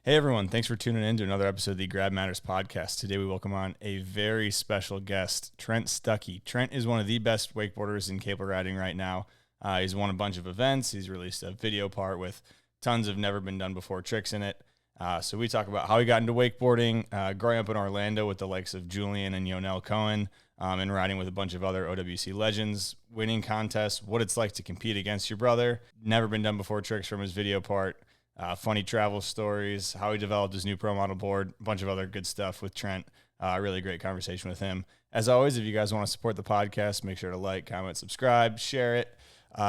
Hey everyone, thanks for tuning in to another episode of the Grab Matters podcast. Today we welcome on a very special guest, Trent Stuckey. Trent is one of the best wakeboarders in cable riding right now. He's won a bunch of events. He's released a video part with tons of never been done before tricks in it. So we talk about how he got into wakeboarding, growing up in Orlando with the likes of Julian and Yonel Cohen, and riding with a bunch of other OWC legends, winning contests, what it's like to compete against your brother, never been done before tricks from his video part, funny travel stories, how he developed his new pro model board, a bunch of other good stuff with Trent. Really great conversation with him. As always, if you guys want to support the podcast, make sure to like, comment, subscribe, share it.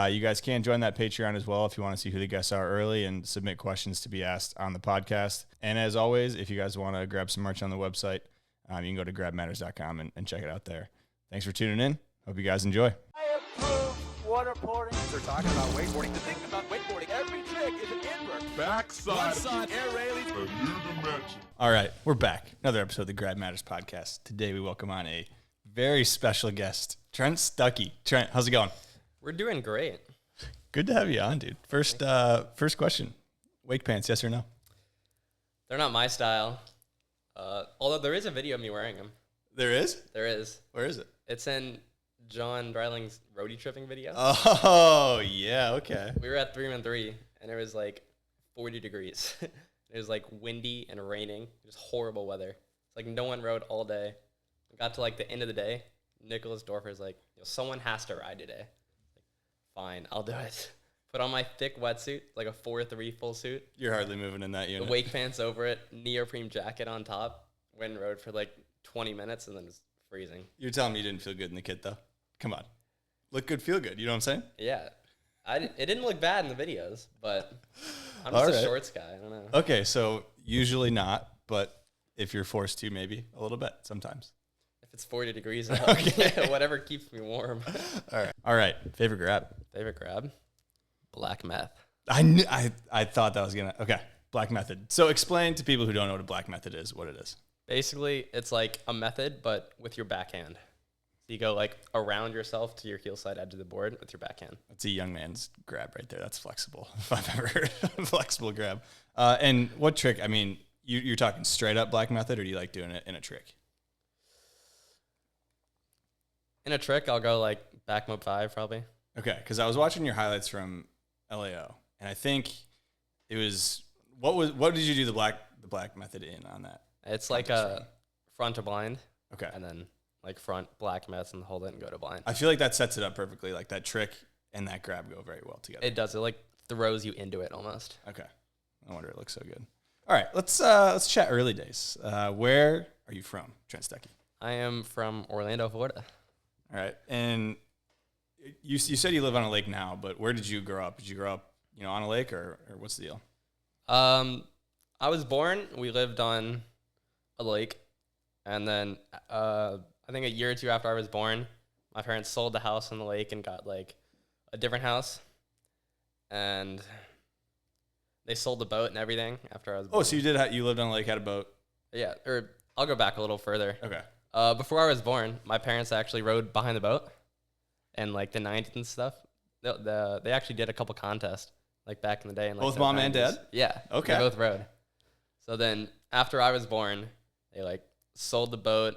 You guys can join that Patreon as well if you want to see who the guests are early and submit questions to be asked on the podcast. And as always, if you guys want to grab some merch on the website, you can go to grabmatters.com and check it out there. Thanks for tuning in. Hope you guys enjoy. I approve waterboarding. They're talking about wakeboarding. The thing about wakeboarding, every trick is an invert. Backside. Air railing. A new dimension. All right, we're back. Another episode of the Grab Matters podcast. Today we welcome on a very special guest, Trent Stuckey. Trent, how's it going? We're doing great. Good to have you on, dude. First question. Wake pants, yes or no? They're not my style. Although there is a video of me wearing them. There is? There is. Where is it? It's in John Dreiling's roadie tripping video. Oh, yeah, okay. We were at 313, and it was like 40 degrees. It was like windy and raining. It was horrible weather. It's like no one rode all day. We got to like the end of the day. Nicholas Dorfer's like, someone has to ride today. Like, fine, I'll do it. Put on my thick wetsuit, like a 4-3 full suit. You're hardly moving in that The unit. wake pants over it, neoprene jacket on top. Went and rode for like 20 minutes and then it was freezing. You're telling me you didn't feel good in the kit, though? Come on. Look good, feel good. You know what I'm saying? Yeah. It didn't look bad in the videos, but I'm All just right. a shorts guy. I don't know. Okay, so usually not, but if you're forced to, maybe a little bit sometimes. If it's 40 degrees out, Okay. whatever keeps me warm. All right. Favorite grab? Favorite grab? Black meth. I thought that was going to... Okay, black method. So explain to people who don't know what a black method is, what it is. Basically, it's like a method, but with your backhand. So you go like around yourself to your heel side edge of the board with your backhand. That's a young man's grab right there. That's flexible, if I've ever heard of a flexible grab. And what trick? I mean, you're talking straight up black method, or do you like doing it in a trick? In a trick, I'll go like back mob 5 probably. Okay, because I was watching your highlights from LAO, and I think it was what did you do the black method in on that? It's like a front to blind. Okay, And then like front black meth and hold it and go to blind. I feel like that sets it up perfectly. Like that trick and that grab go very well together. It does. It like throws you into it almost. Okay, no wonder it looks so good. All right, let's chat early days. Where are you from, Trent Stuckey? I am from Orlando, Florida. All right, and you said you live on a lake now, but where did you grow up? Did you grow up, on a lake, or what's the deal? I was born. We lived on a lake, and then I think a year or two after I was born, my parents sold the house on the lake and got like a different house, and they sold the boat and everything after I was born. Oh, so you lived on a lake, had a boat? Yeah, or I'll go back a little further. Okay. Before I was born, my parents actually rode behind the boat, and like the 90s and stuff. They actually did a couple contests like back in the day. In, like, Both the mom and 90s. dad? Yeah. Okay. They both rode. So then after I was born, they like sold the boat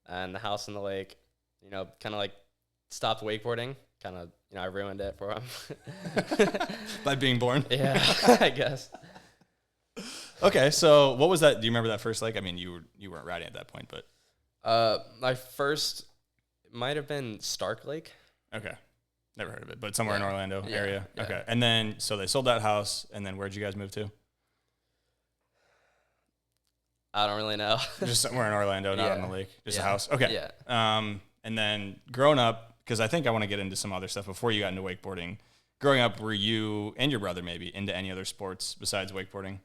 and the house in the lake. Kind of like stopped wakeboarding. Kind of I ruined it for them By being born? Yeah, I guess. Okay, so what was that? Do you remember that first lake? I mean, you weren't riding at that point, but My first might have been Stark Lake. okay, never heard of it, but somewhere in Yeah. Orlando Yeah, area. yeah. Okay, and then so they sold that house, and then where'd you guys move to? I don't really know. Just somewhere in Orlando, not on Yeah. the lake, just a Yeah. house. Okay. Yeah. And then growing up, because I think I want to get into some other stuff before you got into wakeboarding. Growing up, were you and your brother maybe into any other sports besides wakeboarding?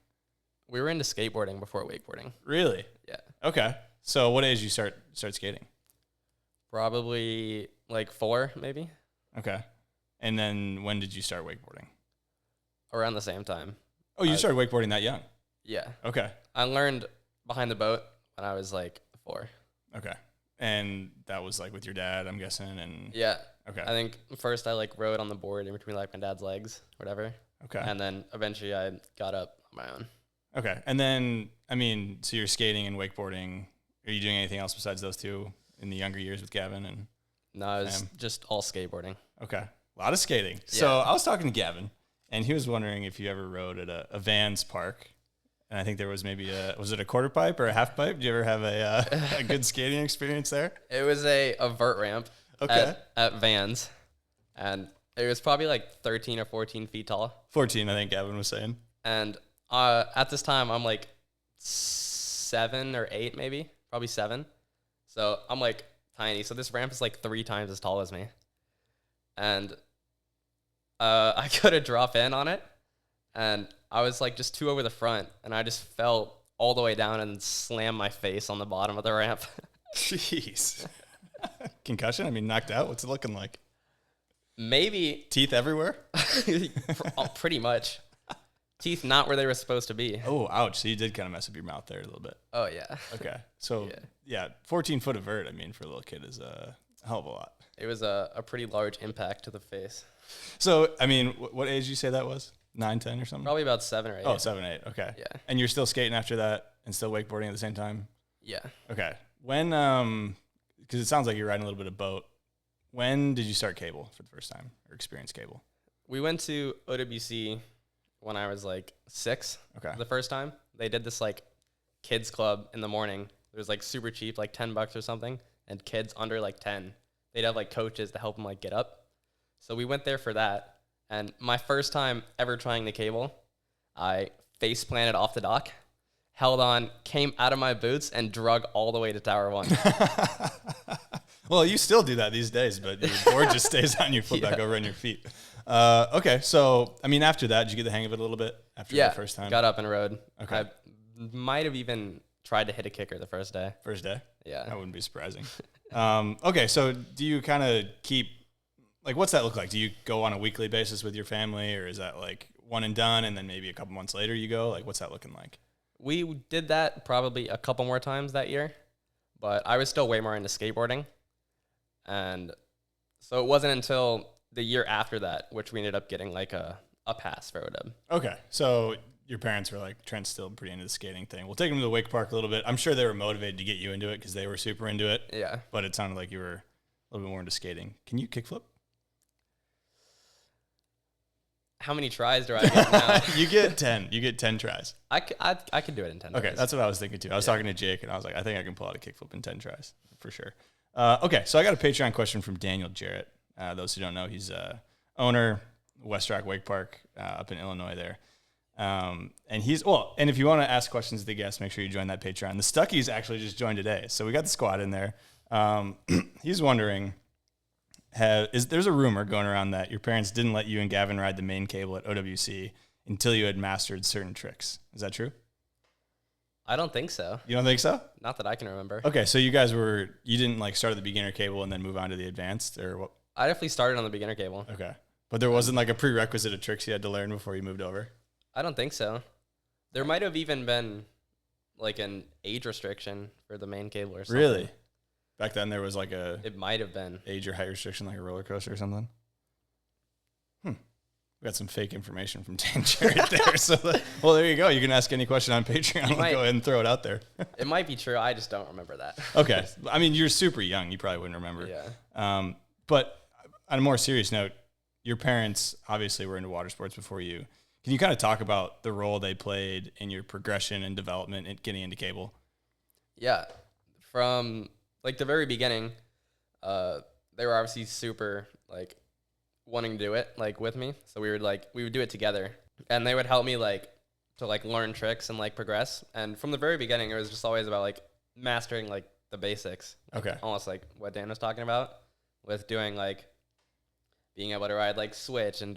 We were into skateboarding before wakeboarding. Really? Yeah. Okay. So what age did you start skating? Probably like 4, maybe. Okay. And then when did you start wakeboarding? Around the same time. Oh, you started wakeboarding that young? Yeah. Okay. I learned behind the boat when I was like 4. Okay. And that was like with your dad, I'm guessing, and Yeah. okay. I think first I like rode on the board in between like my dad's legs, whatever. Okay. And then eventually I got up on my own. Okay. And then, I mean, so you're skating and wakeboarding. Are you doing anything else besides those two in the younger years with Gavin? And No, it was just all skateboarding. okay. A lot of skating. So I was talking to Gavin, and he was wondering if you ever rode at a Vans park. And I think there was maybe was it a quarter pipe or a half pipe? Did you ever have a good skating experience there? It was a vert ramp at Vans, and it was probably like 13 or 14 feet tall. 14, I think Gavin was saying. And at this time, I'm like 7 or 8, maybe, probably 7. So I'm like tiny. So this ramp is like 3 times as tall as me. And I go to drop in on it, and I was like just too over the front, and I just fell all the way down and slammed my face on the bottom of the ramp. Jeez. Concussion? I mean, knocked out? What's it looking like? Maybe. Teeth everywhere? Pretty much. Teeth not where they were supposed to be. Oh, ouch. So you did kind of mess up your mouth there a little bit. Oh, yeah. Okay. So, yeah 14 foot of vert, I mean, for a little kid is a hell of a lot. It was a pretty large impact to the face. So, I mean, what age did you say that was? 9, 10 or something? Probably about 7 or 8. Oh, 7, 8. Okay. Yeah. And you're still skating after that and still wakeboarding at the same time? Yeah. Okay. When, because it sounds like you're riding a little bit of boat. When did you start cable for the first time or experience cable? We went to OWC when I was like 6. Okay. The first time. They did this like kids club in the morning. It was like super cheap, like $10 or something. And kids under like 10, they'd have like coaches to help them like get up. So we went there for that. And my first time ever trying the cable, I face planted off the dock, held on, came out of my boots, and drug all the way to Tower 1. Well, you still do that these days, but your board just stays on your foot back over on your feet. Okay, so, I mean, after that, did you get the hang of it a little bit after the first time? Got up and rode. Okay. I might have even tried to hit a kicker the first day. First day? Yeah. That wouldn't be surprising. Okay, so do you kind of keep, like, what's that look like? Do you go on a weekly basis with your family, or is that like one and done, and then maybe a couple months later you go? Like, what's that looking like? We did that probably a couple more times that year, but I was still way more into skateboarding. And so it wasn't until the year after that, which we ended up getting like a pass for OW. Okay, so your parents were like, Trent's still pretty into the skating thing. We'll take him to the wake park a little bit. I'm sure they were motivated to get you into it because they were super into it. Yeah. But it sounded like you were a little bit more into skating. Can you kickflip? How many tries do I get now? You get 10. You get 10 tries. I could do it in 10 Okay, tries. that's what I was thinking too. I was talking to Jake, and I was like, I think I can pull out a kickflip in 10 tries for sure. Okay, so I got a Patreon question from Daniel Jarrett. Those who don't know, he's owner, West Rock Wake Park up in Illinois there. And and if you want to ask questions to the guests, make sure you join that Patreon. The Stuckeys actually just joined today, so we got the squad in there. He's wondering, there's a rumor going around that your parents didn't let you and Gavin ride the main cable at OWC until you had mastered certain tricks. Is that true? I don't think so. You don't think so? Not that I can remember. Okay, so you didn't like start at the beginner cable and then move on to the advanced, or what? I definitely started on the beginner cable. Okay, but there wasn't like a prerequisite of tricks you had to learn before you moved over? I don't think so. There might have even been like an age restriction for the main cable or something. Really? Back then there was like It might have been. age or height restriction, like a roller coaster or something? We got some fake information from Dan Jarrett there. So, well, there you go. You can ask any question on Patreon. I'll go ahead and throw it out there. It might be true. I just don't remember that. Okay. I mean, you're super young. You probably wouldn't remember. Yeah. But on a more serious note, your parents obviously were into water sports before you. Can you kind of talk about the role they played in your progression and development in getting into cable? Yeah. From like the very beginning, they were obviously super like wanting to do it like with me. So we would do it together, and they would help me like to like learn tricks and like progress. And from the very beginning, it was just always about like mastering like the basics. Okay. Almost like what Dan was talking about with doing like being able to ride like switch and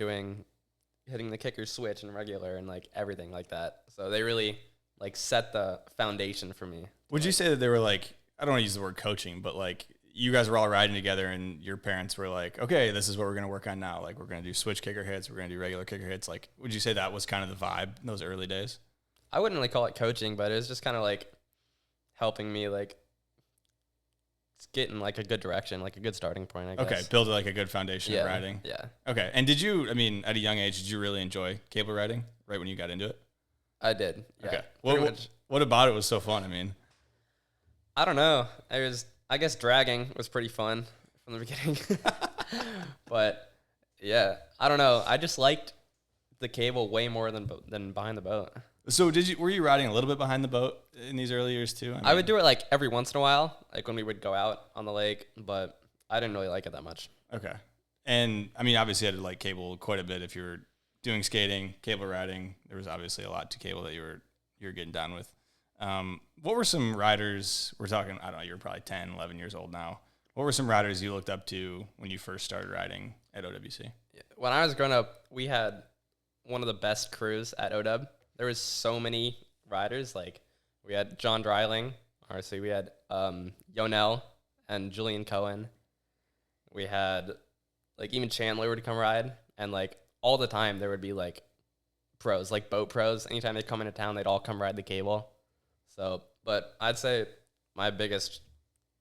hitting the kicker switch and regular and like everything like that. So they really like set the foundation for me. Would you say that they were like, I don't want to use the word coaching, but like you guys were all riding together and your parents were like, okay, this is what we're going to work on now. Like we're going to do switch kicker hits. We're going to do regular kicker hits. Like, would you say that was kind of the vibe in those early days? I wouldn't really call it coaching, but it was just kind of like helping me like get in like a good direction, like a good starting point, I guess. Okay. Build like a good foundation of riding. Yeah. Okay. And did you, I mean, at a young age, did you really enjoy cable riding right when you got into it? I did. Yeah. Okay. Pretty much. What about it was so fun? I mean, I don't know. I guess dragging was pretty fun from the beginning. But yeah, I don't know. I just liked the cable way more than behind the boat. so were you riding a little bit behind the boat in these early years too? I would do it like every once in a while, like when we would go out on the lake, but I didn't really like it that much. Okay. And I mean, obviously you had to like cable quite a bit if you were doing skating, cable riding. There was obviously a lot to cable that you were getting down with. What were some riders, we're talking, I don't know, you were probably 10, 11 years old now. What were some riders you looked up to when you first started riding at OWC? When I was growing up, we had one of the best crews at OW. There was so many riders. Like we had John Dreiling, obviously we had Yonel and Julian Cohen. We had like even Chandler would come ride, and like all the time there would be like pros, like boat pros. Anytime they'd come into town, they'd all come ride the cable. So, but I'd say my biggest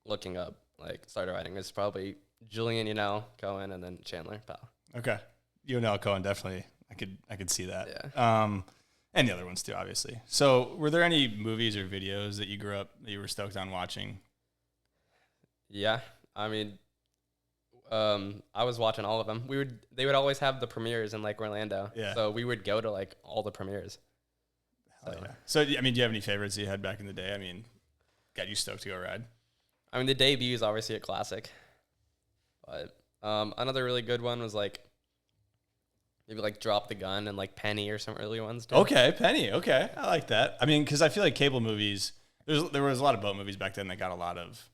looking up, like started riding, is probably Julian, Cohen, and then Chandler Powell. Okay. Yonel Cohen, definitely. I could see that. Yeah. And the other ones too, obviously. So were there any movies or videos that you grew up that you were stoked on watching? Yeah. I mean, I was watching all of them. They would always have the premieres in like Orlando. Yeah. So we would go to like all the premieres. Hell yeah. So, I mean, do you have any favorites that you had back in the day? I mean, got you stoked to go ride? I mean, the debut is obviously a classic. But another really good one was like maybe like Drop the Gun and like Penny or some early ones too. Okay, Penny. Okay, I like that. I mean, because I feel like cable movies, there was a lot of boat movies back then that got a lot of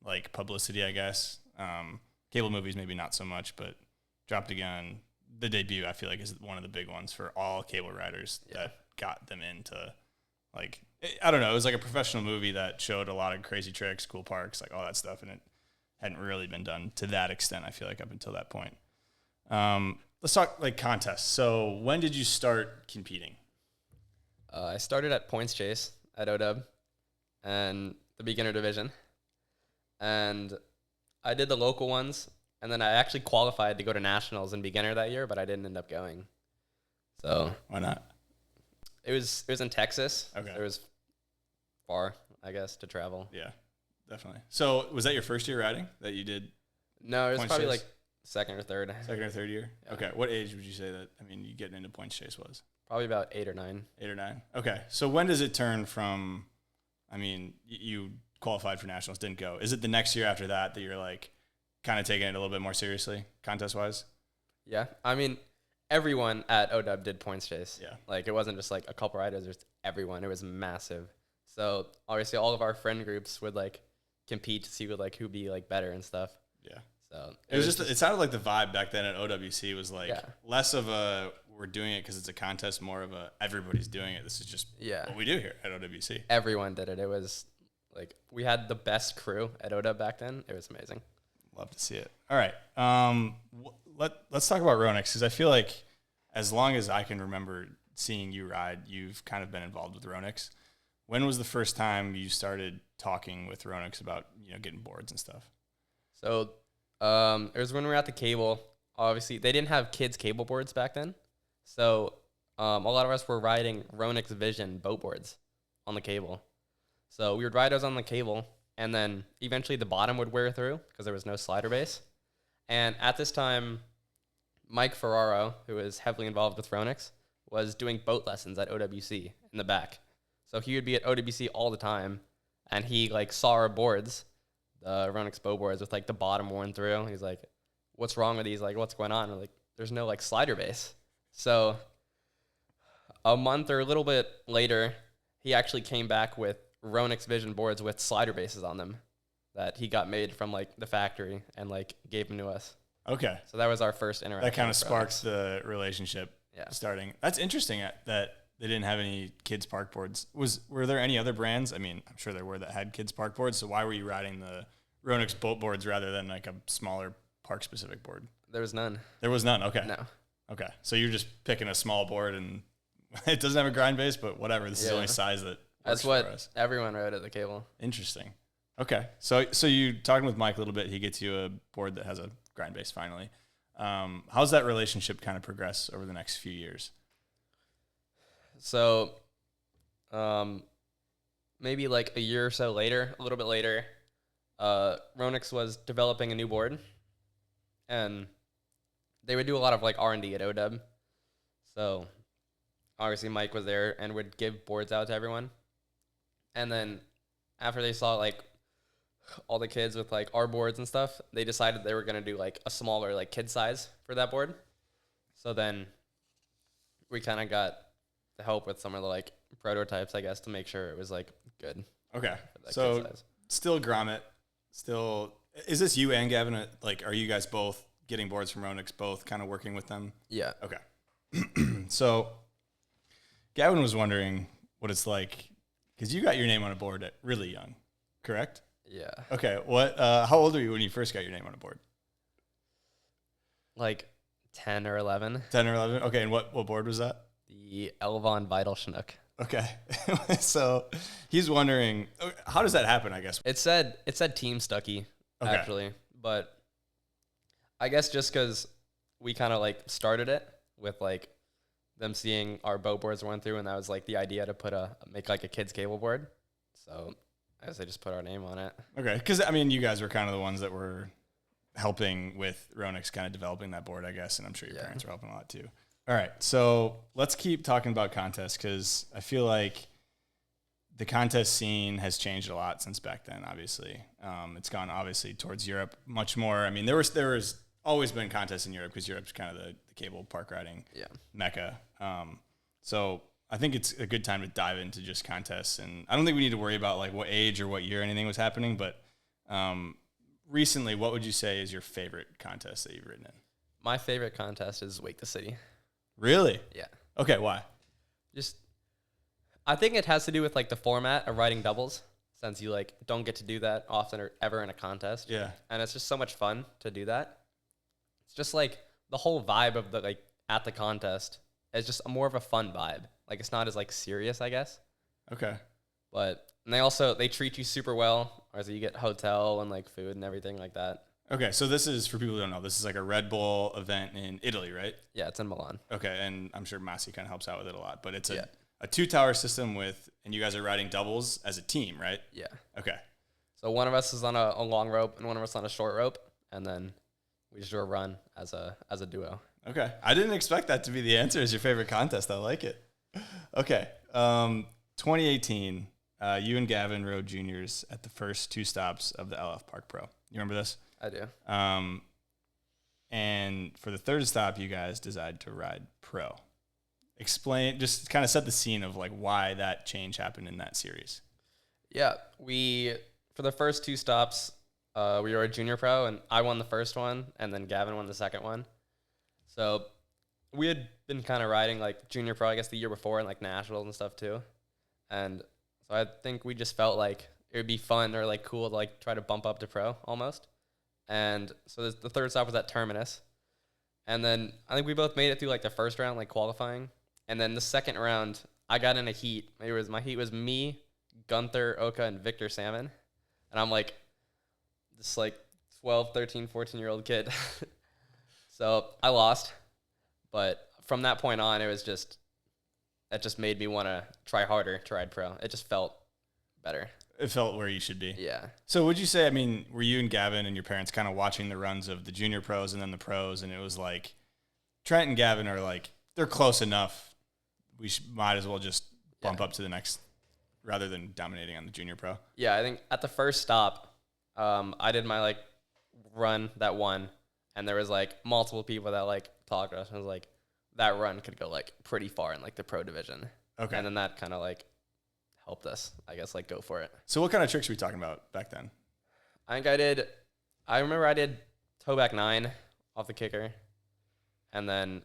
like publicity, I guess. Cable movies maybe not so much, but Drop the Gun, the debut, I feel like is one of the big ones for all cable riders that got them into like, I don't know, it was like a professional movie that showed a lot of crazy tricks, cool parks, like all that stuff, and it hadn't really been done to that extent, I feel like, up until that point. Let's talk like contests. So when did you start competing? I started at Points Chase at OW and the beginner division. And I did the local ones, and then I actually qualified to go to nationals in beginner that year, but I didn't end up going. So Why not? it was in Texas. Okay. It was far, I guess, to travel. Yeah, definitely. So was that your first year riding that you did? No, it was Points probably Chase? like second or third. Second or third year? Yeah. Okay. What age would you say that, I mean, you getting into Points Chase was? Probably about 8 or 9. 8 or 9? Okay. So when does it turn from, I mean, you qualified for nationals, didn't go. Is it the next year after that you're like kind of taking it a little bit more seriously, contest-wise? Yeah. I mean, everyone at OW did Points Chase. Yeah. Like, it wasn't just like a couple riders, it was everyone. It was massive. So, obviously, all of our friend groups would like compete to see like who'd be like better and stuff. Yeah. So It was just it sounded like the vibe back then at OWC was like Yeah. less of a we're doing it because it's a contest, more of a everybody's doing it. This is just Yeah. what we do here at OWC. everyone did it. It was like we had the best crew at OW back then. It was amazing. Love to see it. All right. Let's talk about Ronix, because I feel like as long as I can remember seeing you ride, you've kind of been involved with Ronix. When was the first time you started talking with Ronix about, getting boards and stuff? So it was when we were at the cable. Obviously, they didn't have kids' cable boards back then. So a lot of us were riding Ronix Vision boat boards on the cable. So we would ride those on the cable, and then eventually the bottom would wear through because there was no slider base. And at this time, Mike Ferraro, who is heavily involved with Ronix, was doing boat lessons at OWC in the back. So he would be at OWC all the time, and he like saw our boards, the Ronix boat boards with like the bottom worn through. He's like, "What's wrong with these? Like, what's going on?" We're like, "There's no like slider base." So a month or a little bit later, he actually came back with Ronix Vision boards with slider bases on them that he got made from like the factory and like gave them to us. Okay. So that was our first interaction. That kind of with sparks Ronix. the relationship starting. That's interesting that they didn't have any kids park boards. Were there any other brands? I mean, I'm sure there were that had kids park boards. So why were you riding the Ronix boat boards rather than like a smaller park specific board? There was none. There was none. Okay. No. Okay. So you're just picking a small board and it doesn't have a grind base, but whatever. This is the only size that That's works for what us. everyone rode at the cable. Interesting. Okay. So you talking with Mike a little bit, he gets you a board that has a grind base finally. How's that relationship kind of progress over the next few years? So Maybe like a year or so later, a little bit later, Ronix was developing a new board, and they would do a lot of like R&D at OW. So obviously Mike was there and would give boards out to everyone. And then after they saw like all the kids with like our boards and stuff, they decided they were going to do like a smaller like kid size for that board. So then we kind of got the help with some of the like prototypes, I guess, to make sure it was like good. Okay. For that So kid size. still grommet, still, is this you and Gavin? Like, are you guys both getting boards from Ronix, both kind of working with them? Yeah. Okay. So Gavin was wondering what it's like, because you got your name on a board at really young, correct? Yeah. Okay. How old were you when you first got your name on a board? Like 10 or 11. 10 or 11? Okay. And what board was that? The Elvon Vital Chinook. Okay. So he's wondering, how does that happen, I guess? It said Team Stuckey, Okay. actually. But I guess just because we kind of like started it with like them seeing our boat boards went through, and that was like the idea to make like a kid's cable board. So I guess they just put our name on it. Okay. Because, I mean, you guys were kind of the ones that were helping with Ronix kind of developing that board, I guess. And I'm sure your parents were helping a lot too. All right. So let's keep talking about contests, because I feel like the contest scene has changed a lot since back then, obviously. It's gone, obviously, towards Europe much more. I mean, there was always been contests in Europe, because Europe's kind of the cable park riding mecca. So I think it's a good time to dive into just contests. And I don't think we need to worry about like what age or what year anything was happening. But recently, what would you say is your favorite contest that you've ridden in? My favorite contest is Wake the City. Really? Yeah. Okay, why? I think it has to do with like the format of riding doubles, since you like don't get to do that often or ever in a contest. Yeah. And it's just so much fun to do that. It's just like the whole vibe of the like at the contest is just more of a fun vibe. Like it's not as like serious, I guess. Okay. But and they treat you super well, or so you get hotel and like food and everything like that. Okay, so this is, for people who don't know, this is like a Red Bull event in Italy, right? Yeah, it's in Milan. Okay, and I'm sure Masi kind of helps out with it a lot, but it's Yeah. a two-tower system and you guys are riding doubles as a team, right? Yeah. Okay. So one of us is on a long rope and one of us on a short rope, and then we just do a run as a duo. Okay. I didn't expect that to be the answer as your favorite contest. I like it. Okay. 2018, you and Gavin rode juniors at the first two stops of the LF Park Pro. You remember this? I do. And for the third stop, you guys decided to ride pro. Explain, just kind of set the scene of like why that change happened in that series. Yeah, for the first two stops, we were a junior pro, and I won the first one, and then Gavin won the second one. So we had been kind of riding like junior pro, I guess, the year before, and like nationals and stuff too. And so I think we just felt like it would be fun or like cool to like try to bump up to pro almost. And so the third stop was at Terminus. And then I think we both made it through like the first round, like qualifying. And then the second round, I got in a heat. My heat was me, Gunther, Oka, and Victor Salmon. And I'm like this like 12, 13, 14-year-old kid. So I lost. But from that point on, it just made me want to try harder to ride pro. It just felt better. It felt where you should be. Yeah. So would you say, I mean, were you and Gavin and your parents kind of watching the runs of the junior pros and then the pros, and it was like Trent and Gavin are like, they're close enough. Might as well just bump up to the next rather than dominating on the junior pro? Yeah, I think at the first stop, I did my like run that won, and there was like multiple people that like talked to us. And I was like, that run could go like pretty far in like the pro division. Okay. And then that kind of like helped us, I guess, like go for it. So what kind of tricks were we talking about back then? I remember I did toe back 9 off the kicker, and then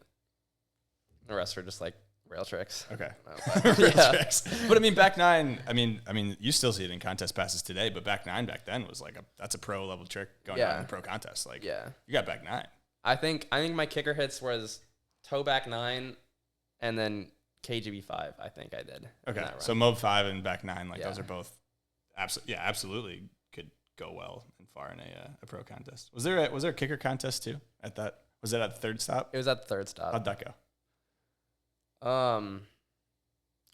the rest are just like rail tricks. Okay. But, Rail yeah. tricks. But I mean, back 9, I mean, you still see it in contest passes today, but back 9 back then was like that's a pro level trick going on in a pro contest. Like, yeah, you got back 9. I think my kicker hits was toe back 9, and then KGB 5. I think I did. Okay. So Mob 5 and back 9, like those are both absolutely could go well and far in a pro contest. Was there a kicker contest too at that? Was it at the third stop? It was at the third stop. How'd that go?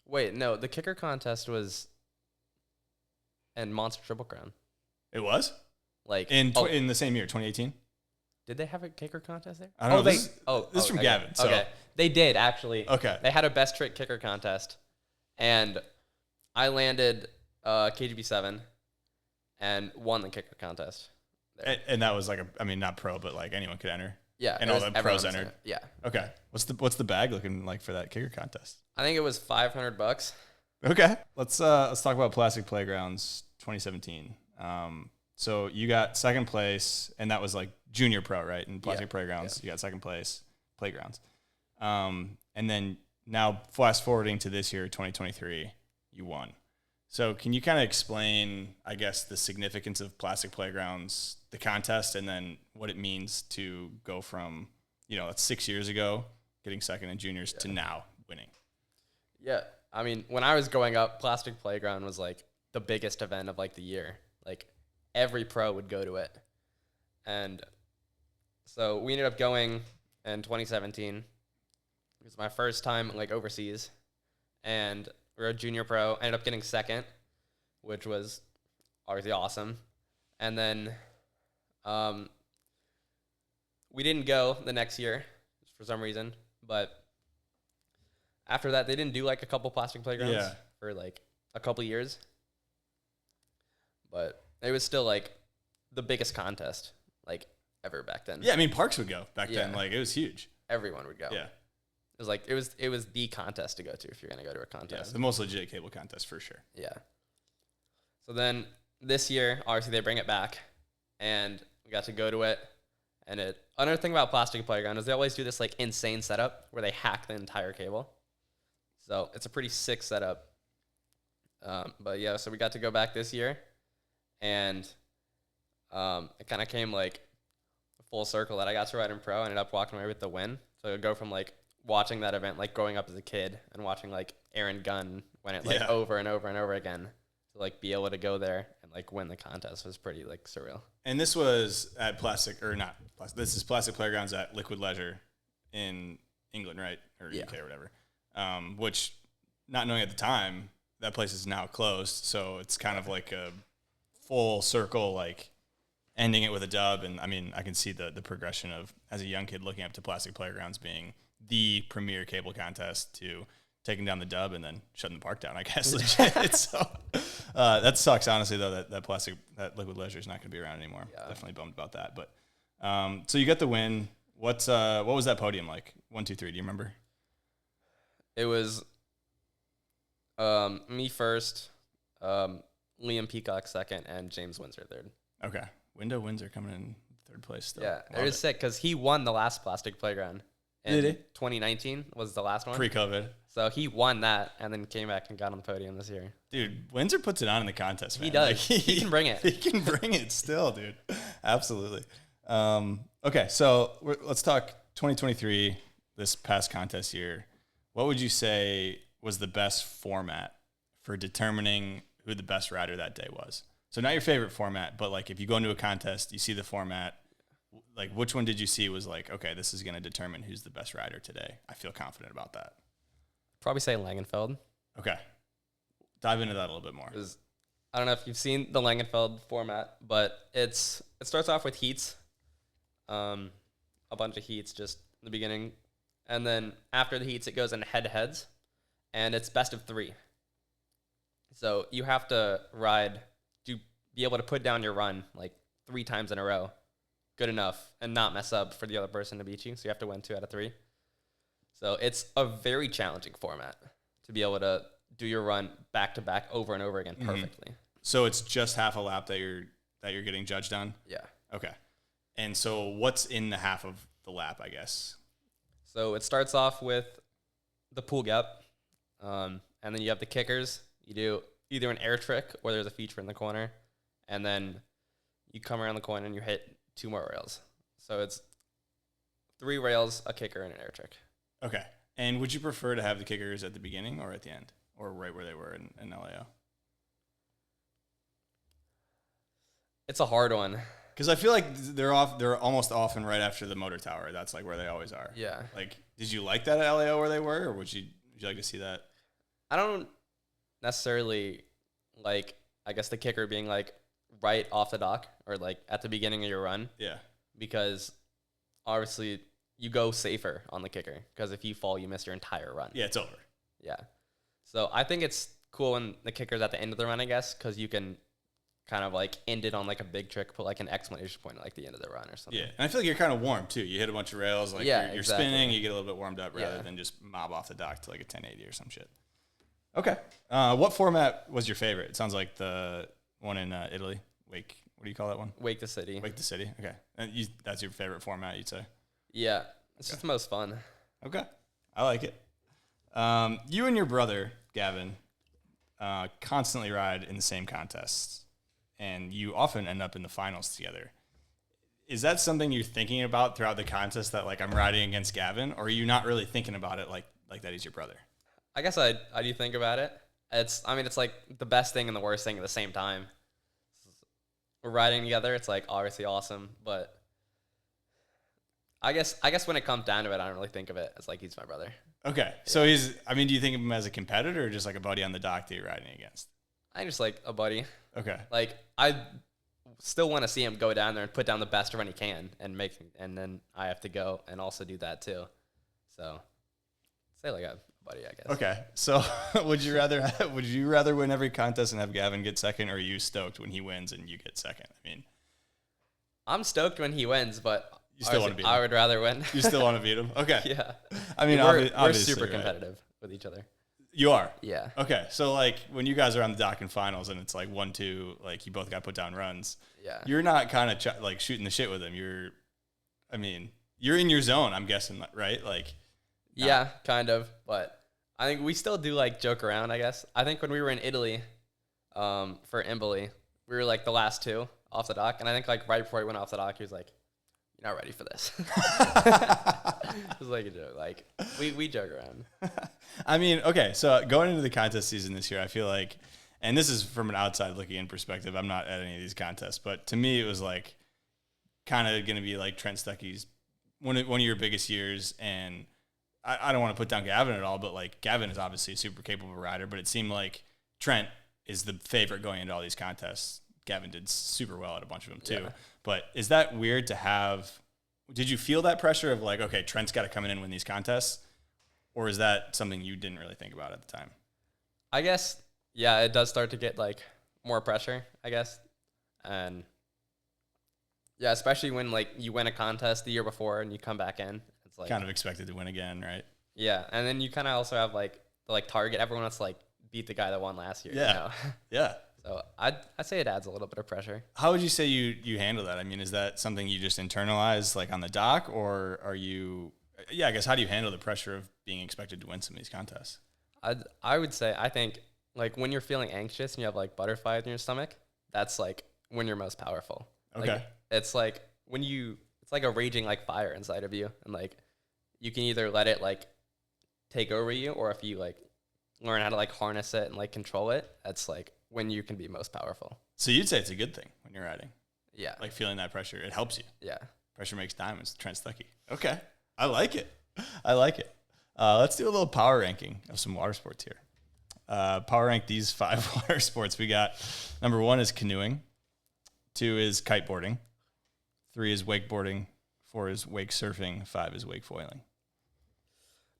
Wait, no, the kicker contest was in Monster Triple Crown. It was? Like In the same year, 2018? Did they have a kicker contest there? I don't know. They, This is from okay. Gavin. So. Okay, they did actually. Okay. They had a best trick kicker contest, and I landed KGB 7 and won the kicker contest. There. And that was like not pro, but like anyone could enter. Yeah, and all the pros everyone entered. Yeah. Okay. What's the bag looking like for that kicker contest? I think it was $500. Okay. Let's talk about Plastic Playgrounds 2017. So you got second place, and that was like junior pro, right? In Plastic Playgrounds, you got second place, Playgrounds. And then now fast forwarding to this year, 2023, you won. So can you kind of explain, I guess, the significance of Plastic Playgrounds, the contest, and then what it means to go from, that's 6 years ago, getting second in juniors to now winning? Yeah. I mean, when I was growing up, Plastic Playground was like the biggest event of like the year. Like every pro would go to it. And so we ended up going in 2017. It was my first time like overseas. And we were a junior pro. Ended up getting second, which was obviously awesome. And then we didn't go the next year for some reason. But after that, they didn't do like a couple Plastic Playgrounds for like a couple years. But it was still like the biggest contest like ever back then. Yeah, I mean Parks would go back then. Like it was huge. Everyone would go. Yeah. It was like it was the contest to go to if you're gonna go to a contest. Yeah, the most legit cable contest for sure. Yeah. So then this year, obviously they bring it back, and we got to go to it. And another thing about Plastic Playground is they always do this like insane setup where they hack the entire cable. So it's a pretty sick setup. But yeah, so we got to go back this year, and it kind of came like full circle that I got to ride in pro. I ended up walking away with the win. So it go from like watching that event, like growing up as a kid and watching like Aaron Gunn win it like over and over and over again, to like be able to go there and like win the contest was pretty like surreal. And this was at this is Plastic Playgrounds at Liquid Leisure in England, right? Or UK or whatever. Which, not knowing at the time, that place is now closed. So it's kind of like a full circle, like ending it with a dub. And I mean, I can see the progression of, as a young kid, looking up to Plastic Playgrounds being the premier cable contest to taking down the dub and then shutting the park down, I guess. Legit. So that sucks, honestly, though, that Liquid Leisure is not going to be around anymore. Yeah. Definitely bummed about that. But so you got the win. What was that podium like? 1, 2, 3. Do you remember? It was me first, Liam Peacock second, and James Windsor third. Okay. Windsor coming in third place still. Yeah, it was sick because he won the last Plastic Playground. Did he? 2019 was the last one. Pre-COVID. So he won that and then came back and got on the podium this year. Dude, Windsor puts it on in the contest, man. He does. Like, he can bring it. He can bring it still, dude. Absolutely. Okay, so let's talk 2023, this past contest year. What would you say was the best format for determining who the best rider that day was? So not your favorite format, but like if you go into a contest, you see the format, like which one did you see was like, okay, this is going to determine who's the best rider today? I feel confident about that. Probably say Langenfeld. Okay. Dive into that a little bit more. I don't know if you've seen the Langenfeld format, but it starts off with heats, a bunch of heats just in the beginning. And then after the heats, it goes into head-to-heads, and it's best of 3. So you have to be able to put down your run like 3 times in a row, good enough, and not mess up for the other person to beat you. So you have to win 2 out of 3. So it's a very challenging format to be able to do your run back to back over and over again perfectly. So it's just half a lap that you're getting judged on? Yeah. Okay. And so what's in the half of the lap, I guess? So it starts off with the pool gap, and then you have the kickers. You do either an air trick or there's a feature in the corner, and then you come around the corner and you hit 2 more rails. So it's 3 rails, a kicker, and an air trick. Okay. And would you prefer to have the kickers at the beginning or at the end, or right where they were in LAO? It's a hard one. Because I feel like they're almost often right after the motor tower. That's like where they always are. Yeah. Like, did you like that at LAO where they were, or would you like to see that? I don't necessarily like, I guess, the kicker being like right off the dock or like at the beginning of your run. Yeah. Because obviously you go safer on the kicker because if you fall, you miss your entire run. Yeah, it's over. Yeah. So I think it's cool when the kicker's at the end of the run, I guess, because you can kind of like end it on like a big trick, put like an exclamation point at like the end of the run or something. Yeah, and I feel like you're kind of warm too. You hit a bunch of rails, like Yeah, you're exactly. spinning, you get a little bit warmed up rather Yeah. than just mob off the dock to like a 1080 or some shit. Okay. What format was your favorite? It sounds like the one in Italy. Wake. What do you call that one? Wake the City. Wake the City. Okay. And that's your favorite format, you'd say? Yeah. It's just the most fun. Okay. I like it. You and your brother, Gavin, constantly ride in the same contests, and you often end up in the finals together. Is that something you're thinking about throughout the contest, that like I'm riding against Gavin, or are you not really thinking about it like that he's your brother? I guess I do think about it. It's like the best thing and the worst thing at the same time. We're riding together. It's like obviously awesome, but I guess when it comes down to it, I don't really think of it as like he's my brother. Okay. So do you think of him as a competitor or just like a buddy on the dock that you're riding against? I just like a buddy. Okay. Like I still want to see him go down there and put down the best run he can and then I have to go and also do that too. So say like a buddy, I guess. Okay. So would you rather win every contest and have Gavin get second, or are you stoked when he wins and you get second? I mean, I'm stoked when he wins, but you still want to beat him. I would rather win. You still want to beat him? Okay. Yeah. I mean, we're obviously, super right? competitive with each other. You are? Yeah. Okay. So like when you guys are on the dock in finals and it's like 1-2, like you both got put down runs. Yeah. You're not kind of like shooting the shit with him. You're in your zone, I'm guessing, right? Like. Yeah, kind of. But I think we still do like joke around, I guess. I think when we were in Italy, for Imboli, we were like the last two off the dock. And I think like right before he went off the dock, he was like, "You're not ready for this." It was like a joke. Like we joke around. I mean, okay, so going into the contest season this year, I feel like, and this is from an outside looking in perspective, I'm not at any of these contests, but to me it was like kind of going to be like Trent Stuckey's one of your biggest years, and I don't want to put down Gavin at all, but like Gavin is obviously a super capable rider, but it seemed like Trent is the favorite going into all these contests. Gavin did super well at a bunch of them too. Yeah. But is that weird to have? Did you feel that pressure of like, okay, Trent's got to come in and win these contests? Or is that something you didn't really think about at the time? I guess, yeah, it does start to get like more pressure, I guess. And yeah, especially when like you win a contest the year before and you come back in. It's like Kind of expected to win again, right? yeah. And then you kind of also have like the like target. Everyone wants to like beat the guy that won last year. Yeah. You know? Yeah. So I'd say it adds a little bit of pressure. How would you say you handle that? I mean, is that something you just internalize like on the dock, or are you, I guess, how do you handle the pressure of being expected to win some of these contests? I would say, I think like when you're feeling anxious and you have like butterflies in your stomach, that's like when you're most powerful. Okay. Like, it's like it's like a raging like fire inside of you. And like, you can either let it like take over you, or if you like learn how to like harness it and like control it, that's like when you can be most powerful. So you'd say it's a good thing when you're riding, Yeah. like feeling that pressure. It helps you. Yeah. Pressure makes diamonds. Trent Stuckey. Okay. I like it. Let's do a little power ranking of some water sports here. Power rank these 5 water sports. We got number 1 is canoeing. 2 is kiteboarding. 3 is wakeboarding. 4 is wake surfing. 5 is wake foiling.